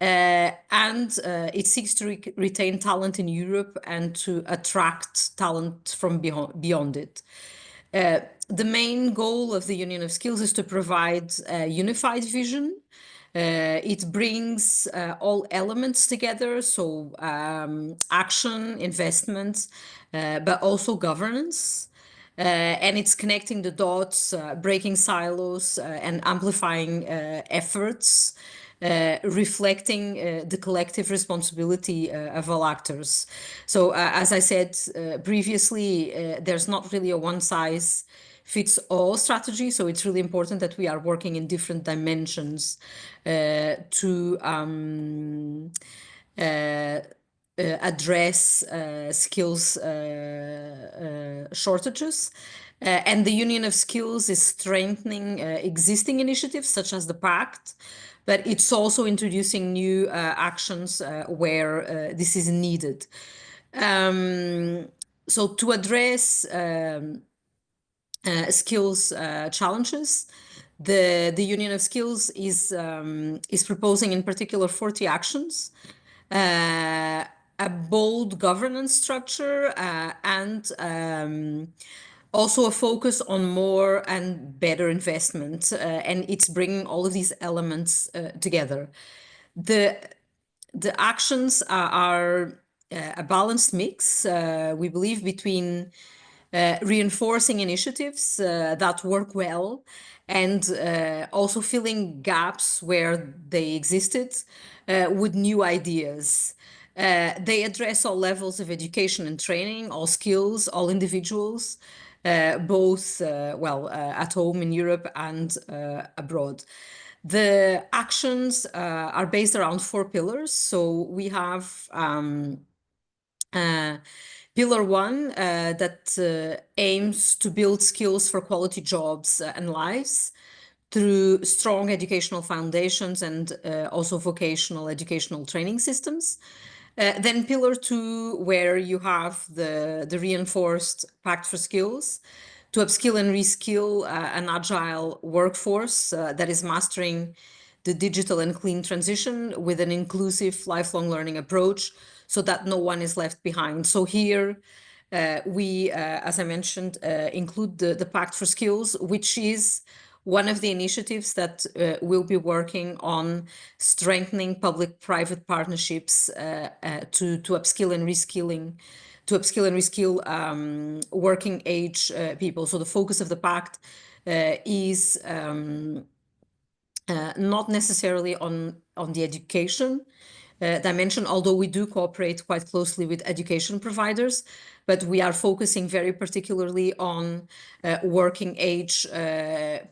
And it seeks to retain talent in Europe and to attract talent from beyond it. The main goal of the Union of Skills is to provide a unified vision. It brings all elements together, so action, investment, but also governance. And it's connecting the dots, breaking silos, and amplifying efforts, reflecting the collective responsibility of all actors. So as I said previously, there's not really a one-size-fits-all strategy, so it's really important that we are working in different dimensions to address skills shortages. And the Union of Skills is strengthening existing initiatives such as the Pact, but it's also introducing new actions where this is needed. So to address skills challenges, the Union of Skills is proposing in particular 40 actions, a bold governance structure, and also a focus on more and better investment, and it's bringing all of these elements together. The actions are a balanced mix, we believe, between reinforcing initiatives that work well and also filling gaps where they existed with new ideas. They address all levels of education and training, all skills, all individuals, both at home in Europe and abroad. The actions are based around 4 pillars. So we have Pillar 1 that aims to build skills for quality jobs and lives through strong educational foundations and also vocational educational training systems. Then Pillar 2, where you have the reinforced Pact for Skills to upskill and reskill an agile workforce that is mastering the digital and clean transition with an inclusive lifelong learning approach so that no one is left behind. So here we, as I mentioned, include the Pact for Skills, which is one of the initiatives that will be working on strengthening public-private partnerships to upskill and reskilling, working age people. So the focus of the Pact is not necessarily on the education dimension, although we do cooperate quite closely with education providers, but we are focusing very particularly on working age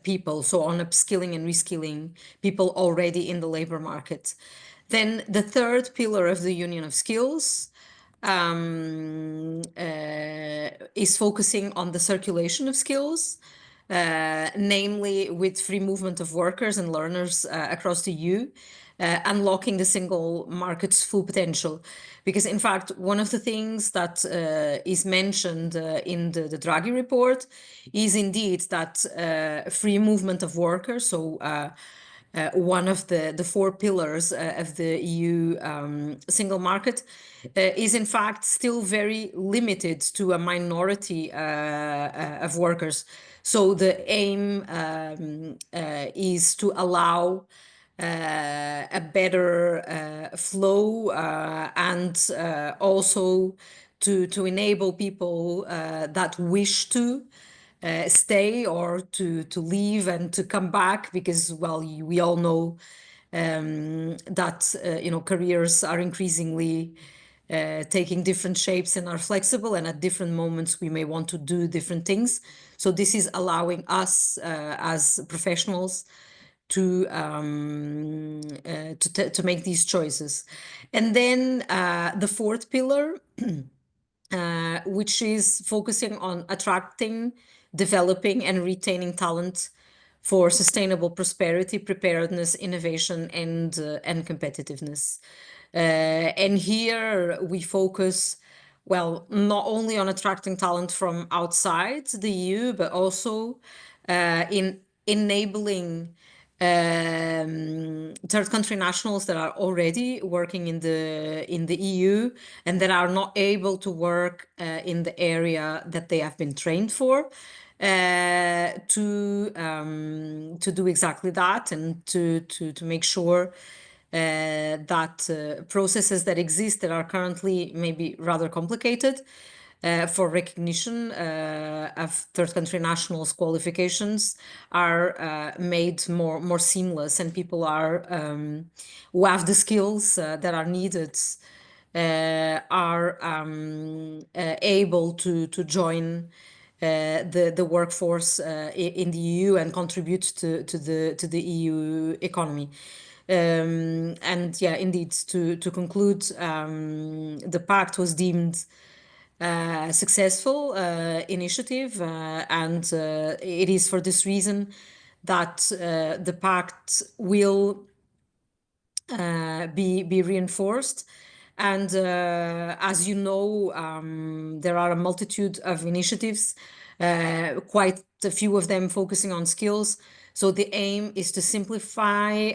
people, so on upskilling and reskilling people already in the labor market. Then the third pillar of the Union of Skills is focusing on the circulation of skills. namely with free movement of workers and learners across the EU, unlocking the single market's full potential. Because in fact, one of the things that is mentioned in the Draghi report is indeed that free movement of workers, so one of the four pillars of the EU single market, is in fact still very limited to a minority of workers. So the aim is to allow a better flow and also to enable people that wish to stay or to leave and to come back, because, well, we all know that careers are increasingly taking different shapes and are flexible, and at different moments we may want to do different things. So this is allowing us as professionals to make these choices. And then the fourth pillar, which is focusing on attracting, developing, and retaining talent for sustainable prosperity, preparedness, innovation, and competitiveness. And here we focus, well, not only on attracting talent from outside the EU, but also in enabling third country nationals that are already working in the EU and that are not able to work in the area that they have been trained for, to do exactly that, and to make sure that processes that exist that are currently maybe rather complicated for recognition of third country nationals' qualifications are made more seamless, and people are who have the skills that are needed are able to join the workforce in the EU and contribute to the EU economy. And yeah, indeed, to conclude, the pact was deemed successful initiative, and it is for this reason that the pact will be reinforced. And as you know, there are a multitude of initiatives, quite a few of them focusing on skills. So the aim is to simplify,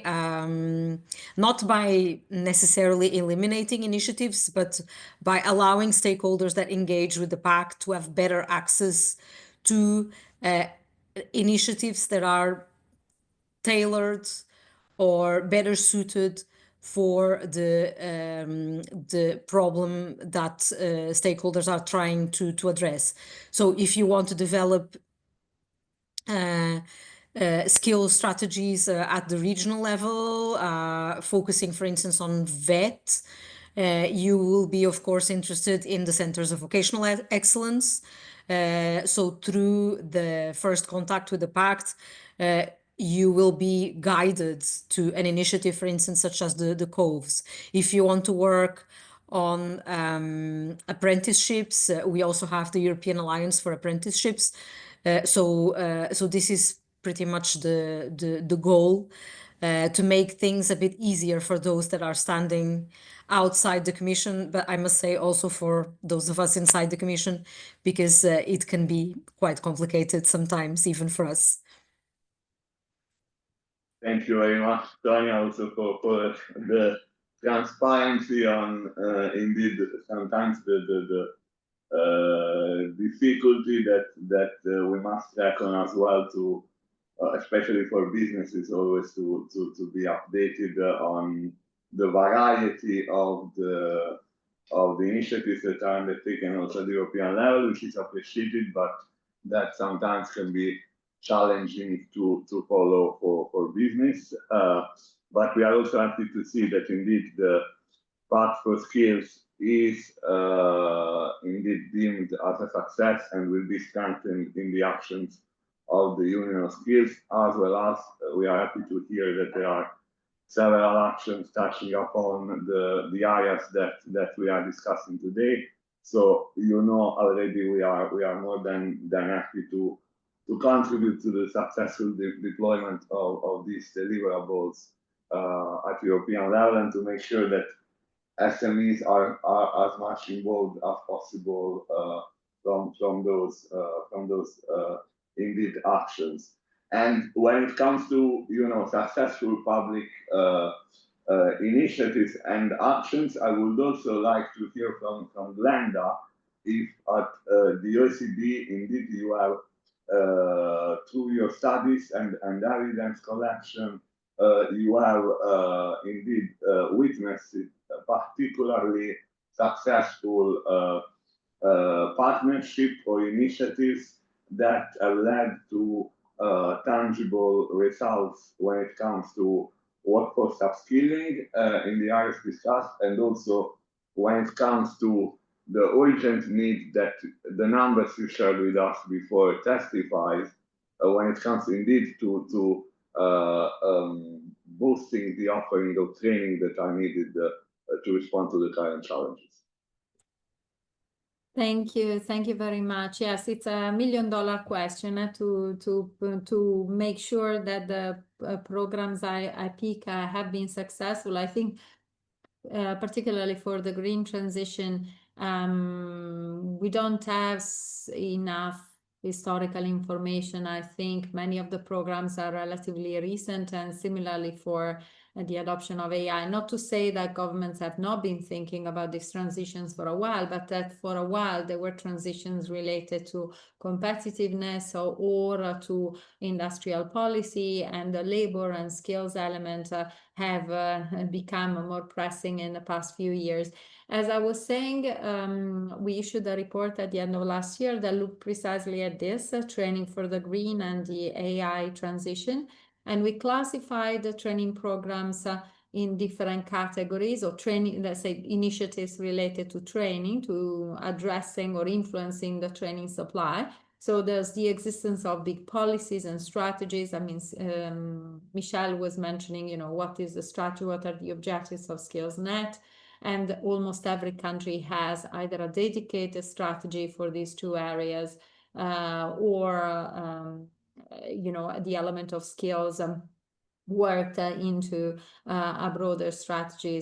not by necessarily eliminating initiatives, but by allowing stakeholders that engage with the pact to have better access to initiatives that are tailored or better suited for the problem that stakeholders are trying to address. So if you want to develop skill strategies at the regional level, focusing, for instance, on VET, you will be, of course, interested in the centers of vocational excellence. So through the first contact with the pact, you will be guided to an initiative, for instance, such as the COVES. If you want to work on apprenticeships, we also have the European Alliance for Apprenticeships. So this is pretty much the goal, to make things a bit easier for those that are standing outside the Commission, but I must say also for those of us inside the Commission, because it can be quite complicated sometimes, even for us. Thank you very much, Tanya, also for the transparency on indeed sometimes the difficulty that we must reckon as well, to especially for businesses, always to be updated on the variety of the initiatives that are undertaken also at the European level, which is appreciated, but that sometimes can be challenging to follow for business. But we are also happy to see that indeed the Pact for Skills is indeed deemed as a success and will be strengthened in the actions of the Union of Skills, as well as we are happy to hear that there are several actions touching upon the areas that we are discussing today. So you know already we are more than happy to to contribute to the successful deployment of these deliverables at European level, and to make sure that SMEs are as much involved as possible from those indeed actions. And when it comes to successful public initiatives and actions, I would also like to hear from Glenda if at the OECD indeed you have through your studies and evidence collection you have indeed witnessed particularly successful partnership or initiatives that have led to tangible results when it comes to workforce upskilling in the areas discussed, and also when it comes to the urgent need that the numbers you shared with us before testifies, when it comes indeed to boosting the offering of training that are needed to respond to the current challenges. Thank you very much. Yes, it's a $1 million question to make sure that the programs I pick have been successful. I think particularly for the green transition, we don't have enough historical information. I think many of the programs are relatively recent, and similarly for the adoption of AI. Not to say that governments have not been thinking about these transitions for a while, but that for a while there were transitions related to competitiveness or to industrial policy, and the labor and skills element have become more pressing in the past few years. As I was saying, we issued a report at the end of last year that looked precisely at this, training for the green and the AI transition. And we classified the training programs in different categories, or training, let's say, initiatives related to training, to addressing or influencing the training supply. So there's the existence of big policies and strategies. I mean, Michelle was mentioning, what is the strategy, what are the objectives of SkillsNet? And almost every country has either a dedicated strategy for these two areas or the element of skills worked into a broader strategy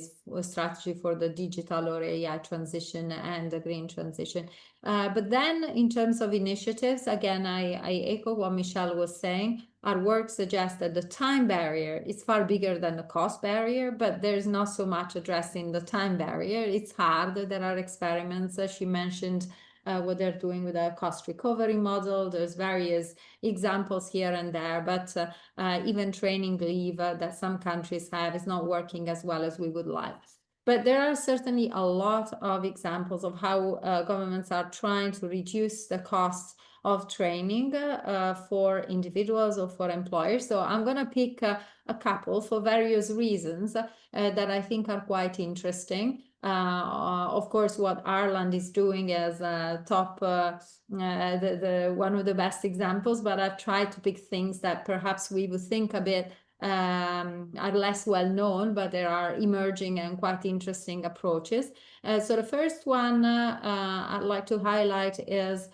for the digital or AI transition and the green transition. But then in terms of initiatives, again, I echo what Michelle was saying. Our work suggests that the time barrier is far bigger than the cost barrier, but there's not so much addressing the time barrier. It's hard. There are experiments. She mentioned what they're doing with a cost recovery model. There's various examples here and there, but even training leave that some countries have is not working as well as we would like. But there are certainly a lot of examples of how governments are trying to reduce the costs of training for individuals or for employers. So I'm going to pick a couple for various reasons that I think are quite interesting. Of course, what Ireland is doing as top, one of the best examples, but I've tried to pick things that perhaps we would think a bit are less well known, but there are emerging and quite interesting approaches. So the first one I'd like to highlight is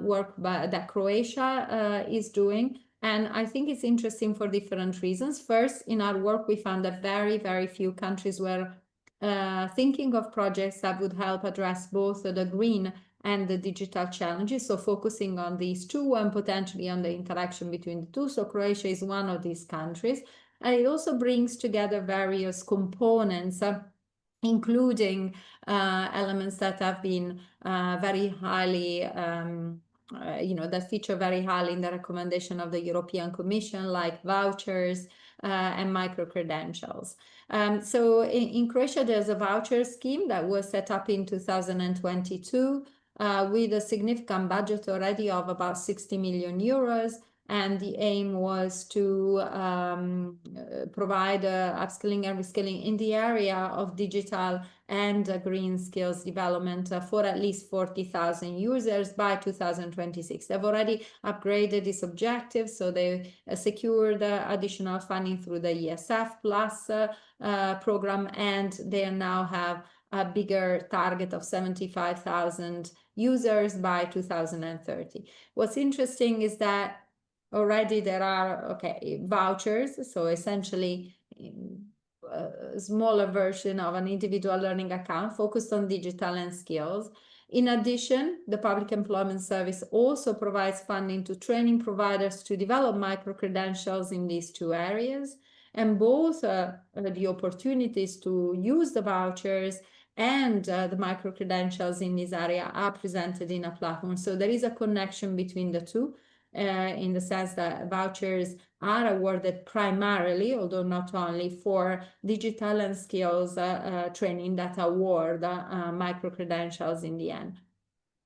work that Croatia is doing. And I think it's interesting for different reasons. First, in our work, we found that very, very few countries were thinking of projects that would help address both the green and the digital challenges, so focusing on these two and potentially on the interaction between the two. So Croatia is one of these countries, and it also brings together various components, including elements that have been very highly that feature very highly in the recommendation of the European Commission, like vouchers and micro-credentials. So in Croatia, there's a voucher scheme that was set up in 2022 with a significant budget already of about 60 million euros. And the aim was to provide upskilling and reskilling in the area of digital and green skills development for at least 40,000 users by 2026. They've already upgraded this objective, so they secured additional funding through the ESF Plus program, and they now have a bigger target of 75,000 users by 2030. What's interesting is that already there are vouchers, so essentially a smaller version of an individual learning account focused on digital and skills. In addition, the Public Employment Service also provides funding to training providers to develop micro-credentials in these two areas. And both the opportunities to use the vouchers and the micro-credentials in this area are presented in a platform. So there is a connection between the two, in the sense that vouchers are awarded primarily, although not only, for digital and skills training that award micro-credentials in the end.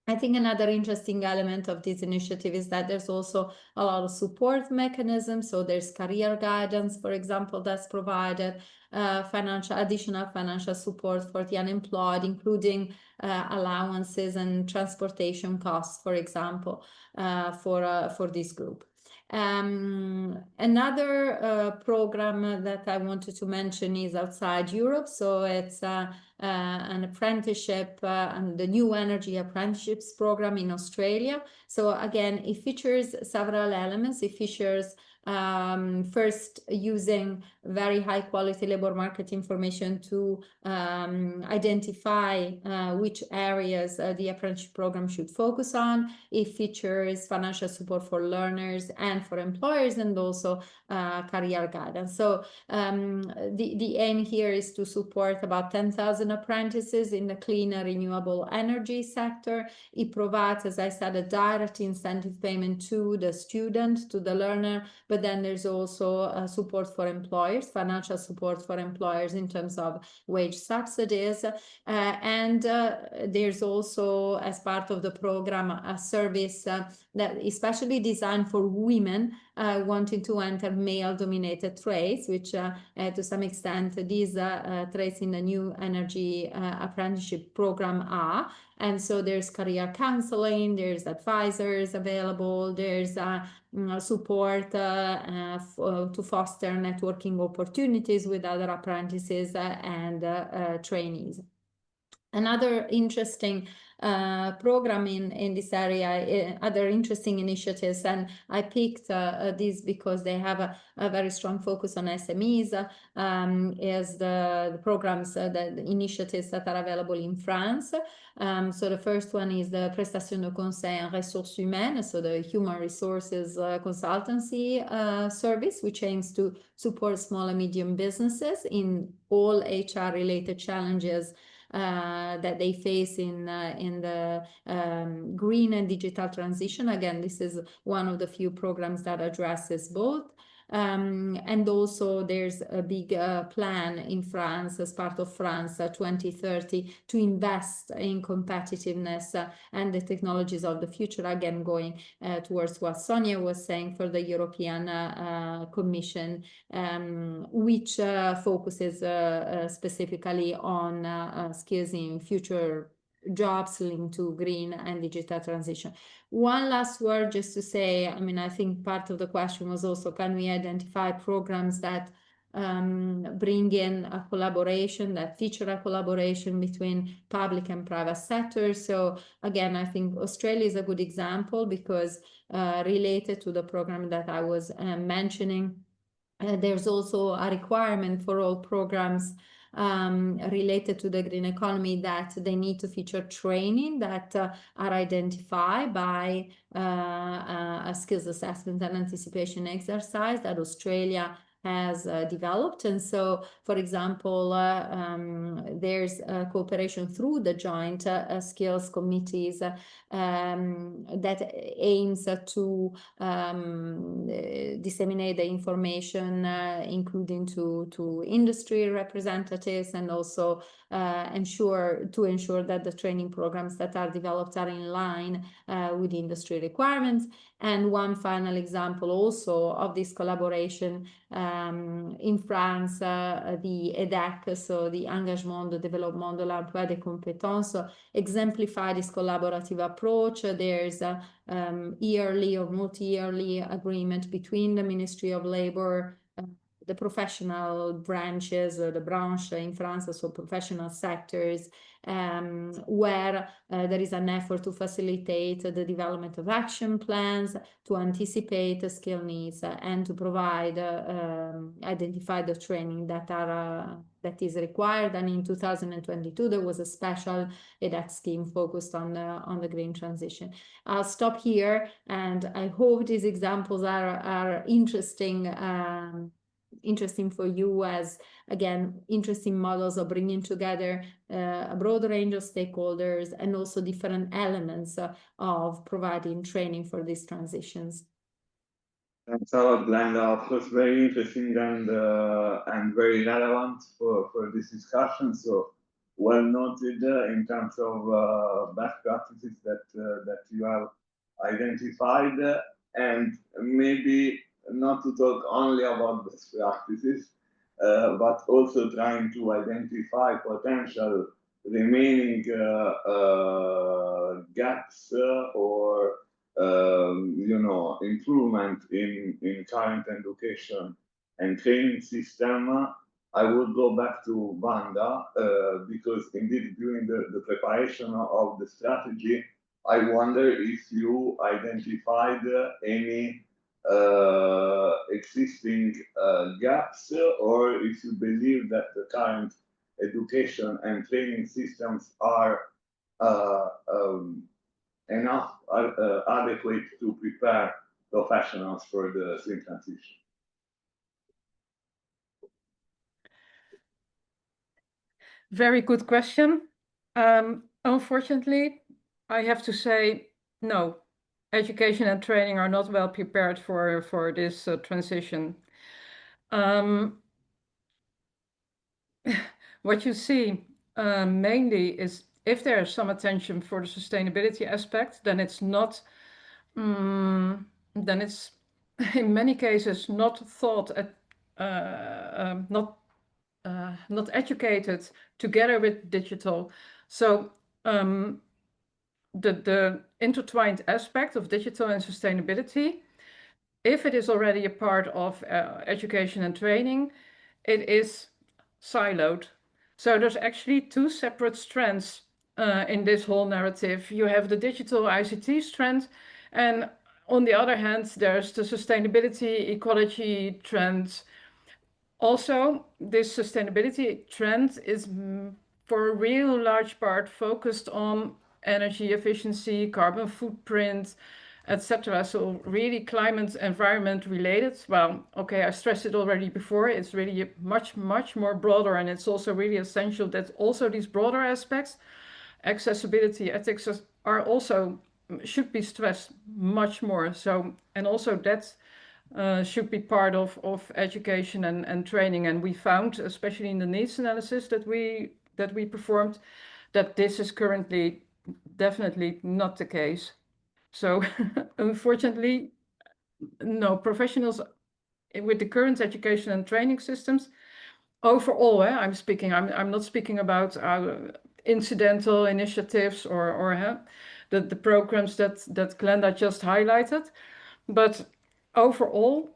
I think another interesting element of this initiative is that there's also a lot of support mechanisms. So there's career guidance, for example, that's provided, additional financial support for the unemployed, including allowances and transportation costs, for example, for this group. Another program that I wanted to mention is outside Europe. So it's an apprenticeship and the New Energy Apprenticeships program in Australia. So again, it features several elements. It features first using very high quality labor market information to identify which areas the apprenticeship program should focus on. It features financial support for learners and for employers, and also career guidance. So the aim here is to support about 10,000 apprentices in the clean and renewable energy sector. It provides, as I said, a direct incentive payment to the student, to the learner, but then there's also support for employers, financial support for employers in terms of wage subsidies. And there's also, as part of the program, a service that is especially designed for women wanting to enter male-dominated trades, which to some extent these trades in the New Energy Apprenticeship program are. And so there's career counseling, there's advisors available, there's support to foster networking opportunities with other apprentices and trainees. Another interesting program in this area, other interesting initiatives, and I picked these because they have a very strong focus on SMEs, is the programs, the initiatives that are available in France. So the first one is the Prestation de Conseil en Ressources Humaines, so the Human Resources Consultancy service, which aims to support small and medium businesses in all HR-related challenges that they face in the green and digital transition. Again, this is one of the few programs that addresses both. And also there's a big plan in France, as part of France 2030, to invest in competitiveness and the technologies of the future, again going towards what Sonia was saying for the European Commission, which focuses specifically on skills in future jobs linked to green and digital transition. One last word just to say, I mean, I think part of the question was also, can we identify programs that bring in a collaboration, that feature a collaboration between public and private sectors? So again, I think Australia is a good example, because related to the program that I was mentioning, there's also a requirement for all programs related to the green economy that they need to feature training that are identified by a skills assessment and anticipation exercise that Australia has developed. And so, for example, there's cooperation through the joint skills committees that aims to disseminate the information, including to industry representatives, and also ensure that the training programs that are developed are in line with industry requirements. And one final example also of this collaboration, in France, the EDEC, so the Engagement de Développement de l'Emploi des Compétences, exemplify this collaborative approach. There's a yearly or multi-yearly agreement between the Ministry of Labour, the professional branches, the branche in France, so professional sectors, where there is an effort to facilitate the development of action plans, to anticipate the skill needs, and to provide, identify the training that is required. And in 2022, there was a special EDX scheme focused on the green transition. I'll stop here, and I hope these examples are interesting for you as, again, interesting models of bringing together a broad range of stakeholders and also different elements of providing training for these transitions. Thanks a lot, Glenda. Of course, very interesting and very relevant for this discussion. So well noted in terms of best practices that you have identified, and maybe not to talk only about best practices, but also trying to identify potential remaining gaps or improvement in current education and training system. I would go back to Wanda because indeed during the preparation of the strategy, I wonder if you identified any existing gaps, or if you believe that the current education and training systems are enough adequate to prepare professionals for the green transition. Very good question. Unfortunately, I have to say no. Education and training are not well prepared for this transition. What you see mainly is if there is some attention for the sustainability aspect, then it's not, then it's in many cases not thought at, not educated together with digital. So the intertwined aspect of digital and sustainability, if it is already a part of education and training, it is siloed. So there's actually two separate strands in this whole narrative. You have the digital ICT strand, and on the other hand, there's the sustainability ecology trend. Also, this sustainability trend is for a real large part focused on energy efficiency, carbon footprint, etc. So really climate environment related. Well, okay, I stressed it already before. It's really much more broader, and it's also really essential that also these broader aspects, accessibility, ethics, are also should be stressed much more. So, and also that should be part of education and training. And we found, especially in the needs analysis that we performed, that this is currently definitely not the case. So unfortunately, no, professionals with the current education and training systems overall, I'm not speaking about incidental initiatives or the programs that Glenda just highlighted, but overall,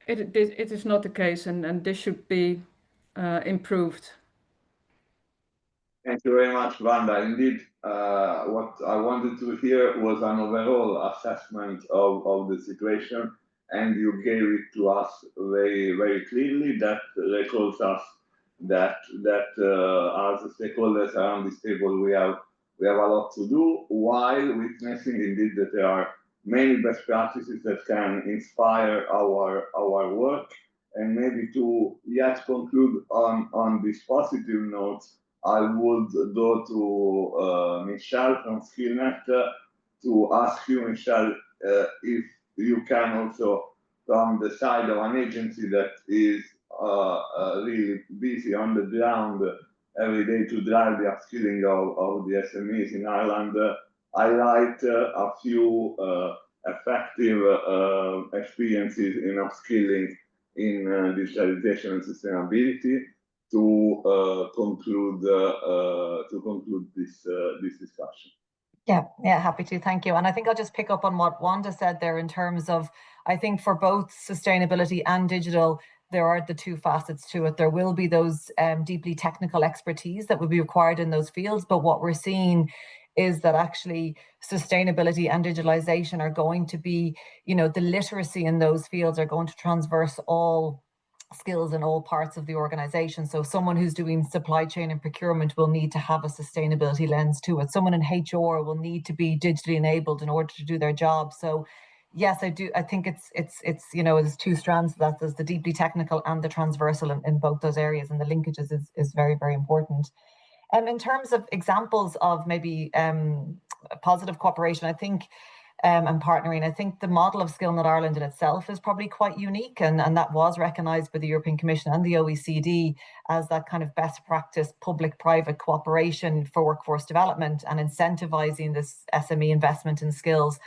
it is not the case, and this should be improved. Thank you very much, Wanda. Indeed, what I wanted to hear was an overall assessment of the situation, and you gave it to us very clearly. That recalls us that as stakeholders around this table, we have a lot to do, while witnessing indeed that there are many best practices that can inspire our work. And maybe to yet conclude on this positive note, I would go to Michelle from Skillnet to ask you, Michelle, if you can also, from the side of an agency that is really busy on the ground every day to drive the upskilling of the SMEs in Ireland, highlight a few effective experiences in upskilling in digitalization and sustainability to conclude this discussion. Yeah, happy to. Thank you. And I think I'll just pick up on what Wanda said there in terms of, I think for both sustainability and digital, there are the two facets to it. There will be those deeply technical expertise that will be required in those fields, but what we're seeing is that actually sustainability and digitalization are going to be, you know, the literacy in those fields are going to transverse all skills in all parts of the organization. So someone who's doing supply chain and procurement will need to have a sustainability lens to it. Someone in HR will need to be digitally enabled in order to do their job. So yes, I do. I think it's you know, there's two strands to that. There's the deeply technical and the transversal in both those areas, and the linkages is very, very important. In terms of examples of maybe positive cooperation, I think and partnering, I think the model of SkillNet Ireland in itself is probably quite unique, and that was recognised by the European Commission and the OECD as that kind of best practice public-private cooperation for workforce development and incentivising this SME investment in skills.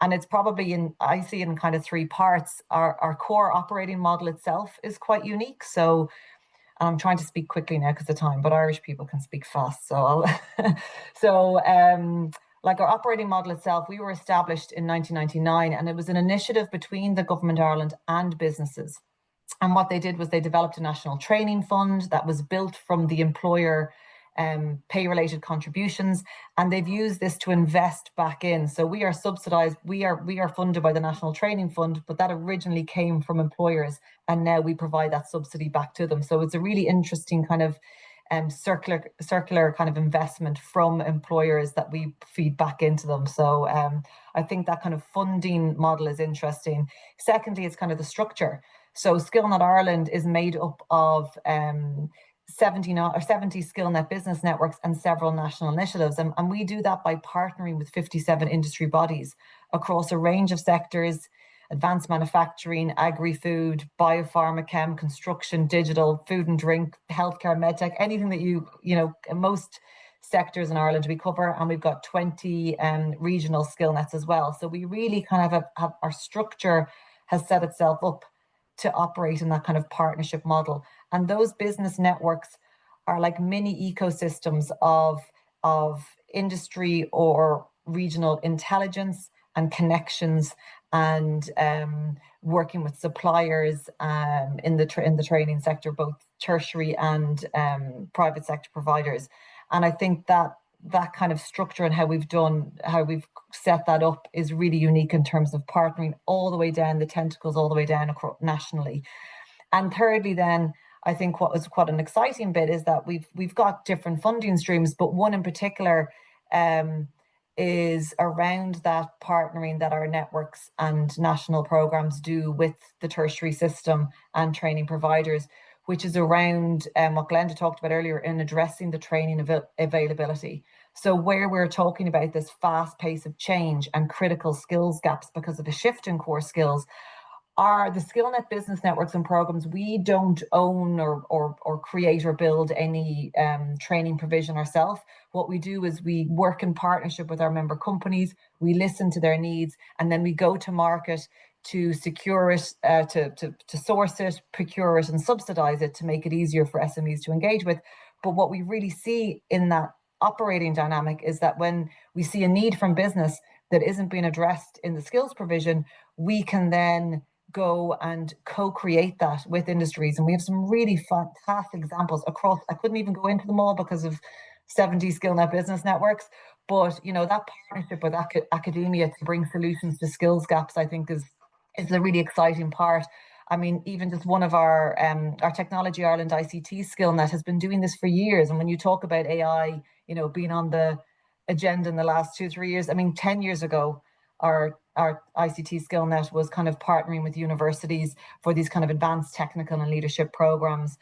And it's probably I see it in kind of three parts. Our core operating model itself is quite unique. So I'm trying to speak quickly now because of time, but Irish people can speak fast. So like our operating model itself, we were established in 1999, and it was an initiative between the Government of Ireland and businesses. And what they did was they developed a national training fund that was built from the employer pay-related contributions, and they've used this to invest back in. So we are subsidized, we are funded by the National Training Fund, but that originally came from employers, and now we provide that subsidy back to them. So it's a really interesting kind of circular kind of investment from employers that we feed back into them. So I think that kind of funding model is interesting. Secondly, it's kind of the structure. So SkillNet Ireland is made up of 70 SkillNet business networks and several national initiatives. And we do that by partnering with 57 industry bodies across a range of sectors: advanced manufacturing, agri-food, biopharma, chem, construction, digital, food and drink, healthcare, medtech, anything that you know, most sectors in Ireland we cover. And we've got 20 regional skill nets as well. So we really kind of have our structure has set itself up to operate in that kind of partnership model. And those business networks are like mini ecosystems of industry or regional intelligence and connections, and working with suppliers in the training sector, both tertiary and private sector providers. And I think that kind of structure and how we've set that up is really unique in terms of partnering all the way down the tentacles, all the way down across nationally. And thirdly, then I think what was quite an exciting bit is that we've got different funding streams, but one in particular is around that partnering that our networks and national programs do with the tertiary system and training providers, which is around what Glenda talked about earlier in addressing the training availability. So where we're talking about this fast pace of change and critical skills gaps because of a shift in core skills, are the SkillNet business networks and programs. We don't own or create or build any training provision ourselves. What we do is we work in partnership with our member companies, we listen to their needs, and then we go to market to secure it, to source it, procure it, and subsidize it to make it easier for SMEs to engage with. But what we really see in that operating dynamic is that when we see a need from business that isn't being addressed in the skills provision, we can then go and co-create that with industries. And we have some really fantastic examples across. I couldn't even go into them all because of 70 SkillNet business networks, but you know, that partnership with academia to bring solutions to skills gaps, I think is a really exciting part. I mean, even just one of our Technology Ireland ICT SkillNet has been doing this for years. And when you talk about AI, you know, being on the agenda in the last 2-3 years, I mean, 10 years ago, our ICT SkillNet was kind of partnering with universities for these kind of advanced technical and leadership programs.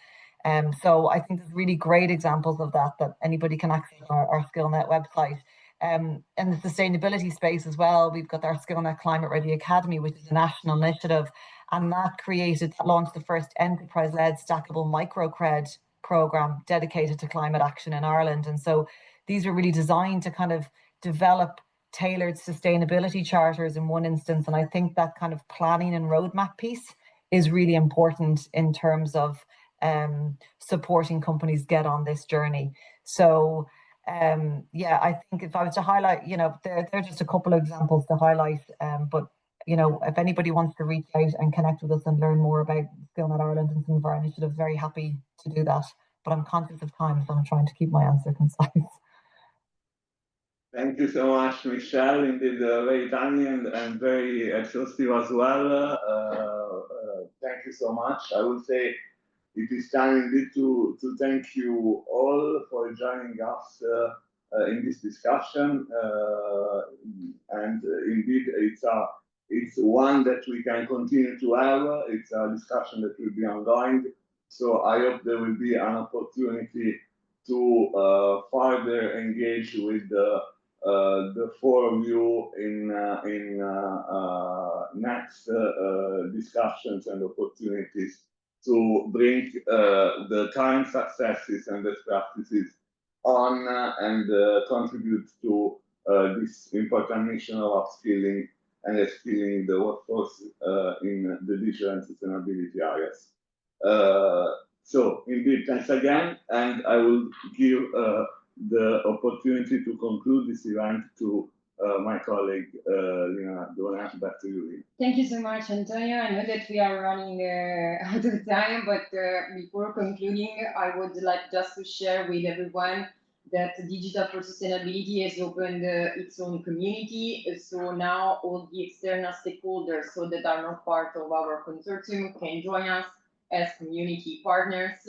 So I think there's really great examples of that anybody can access on our SkillNet website. In the sustainability space as well, we've got our SkillNet Climate Ready Academy, which is a national initiative, and that launched the first enterprise-led stackable microcred program dedicated to climate action in Ireland. And so these are really designed to kind of develop tailored sustainability charters in one instance. And I think that kind of planning and roadmap piece is really important in terms of supporting companies get on this journey. So yeah, I think if I was to highlight, you know, they're just a couple of examples to highlight, but if anybody wants to reach out and connect with us and learn more about SkillNet Ireland and some of our initiatives, very happy to do that. But I'm conscious of time, so I'm trying to keep my answer concise. Thank you so much, Michelle. Indeed, very timely and very exhaustive as well. Thank you so much. I would say it is time indeed to thank you all for joining us in this discussion. And indeed, it's one that we can continue to have. It's a discussion that will be ongoing. So I hope there will be an opportunity to further engage with the four of you in next discussions and opportunities to bring the current successes and best practices on and contribute to this important mission of upskilling and reskilling the workforce in the digital and sustainability areas. So indeed, thanks again, and I will give the opportunity to conclude this event to my colleague, Lina Ardone. Back to you, Lina. Thank you so much, Antonio. I know that we are running out of time, but before concluding, I would like just to share with everyone that Digital for Sustainability has opened its own community. So now all the external stakeholders, so that are not part of our consortium, can join us as community partners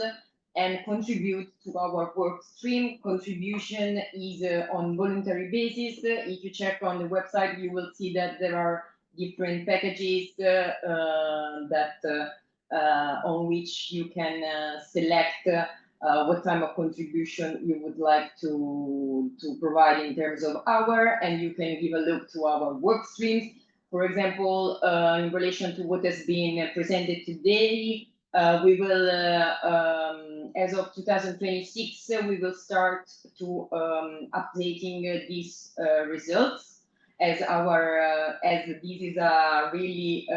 and contribute to our work stream. Contribution is on voluntary basis. If you check on the website, you will see that there are different packages on which you can select what type of contribution you would like to provide in terms of hour, and you can give a look to our work streams. For example, in relation to what has been presented today, we will, as of 2026, we will start to updating these results as this is a really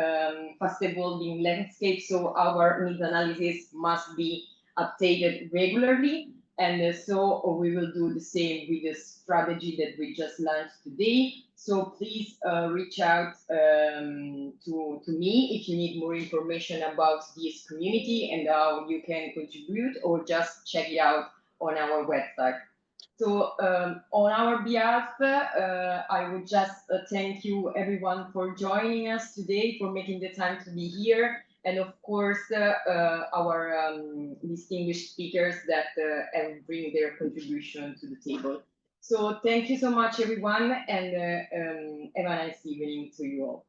fast evolving landscape. So our needs analysis must be updated regularly, and so we will do the same with the strategy that we just launched today. So please reach out to me if you need more information about this community and how you can contribute, or just check it out on our website. So on our behalf, I would just thank you everyone for joining us today, for making the time to be here, and of course our distinguished speakers that have bring their contribution to the table. So thank you so much, everyone, and have a nice evening to you all.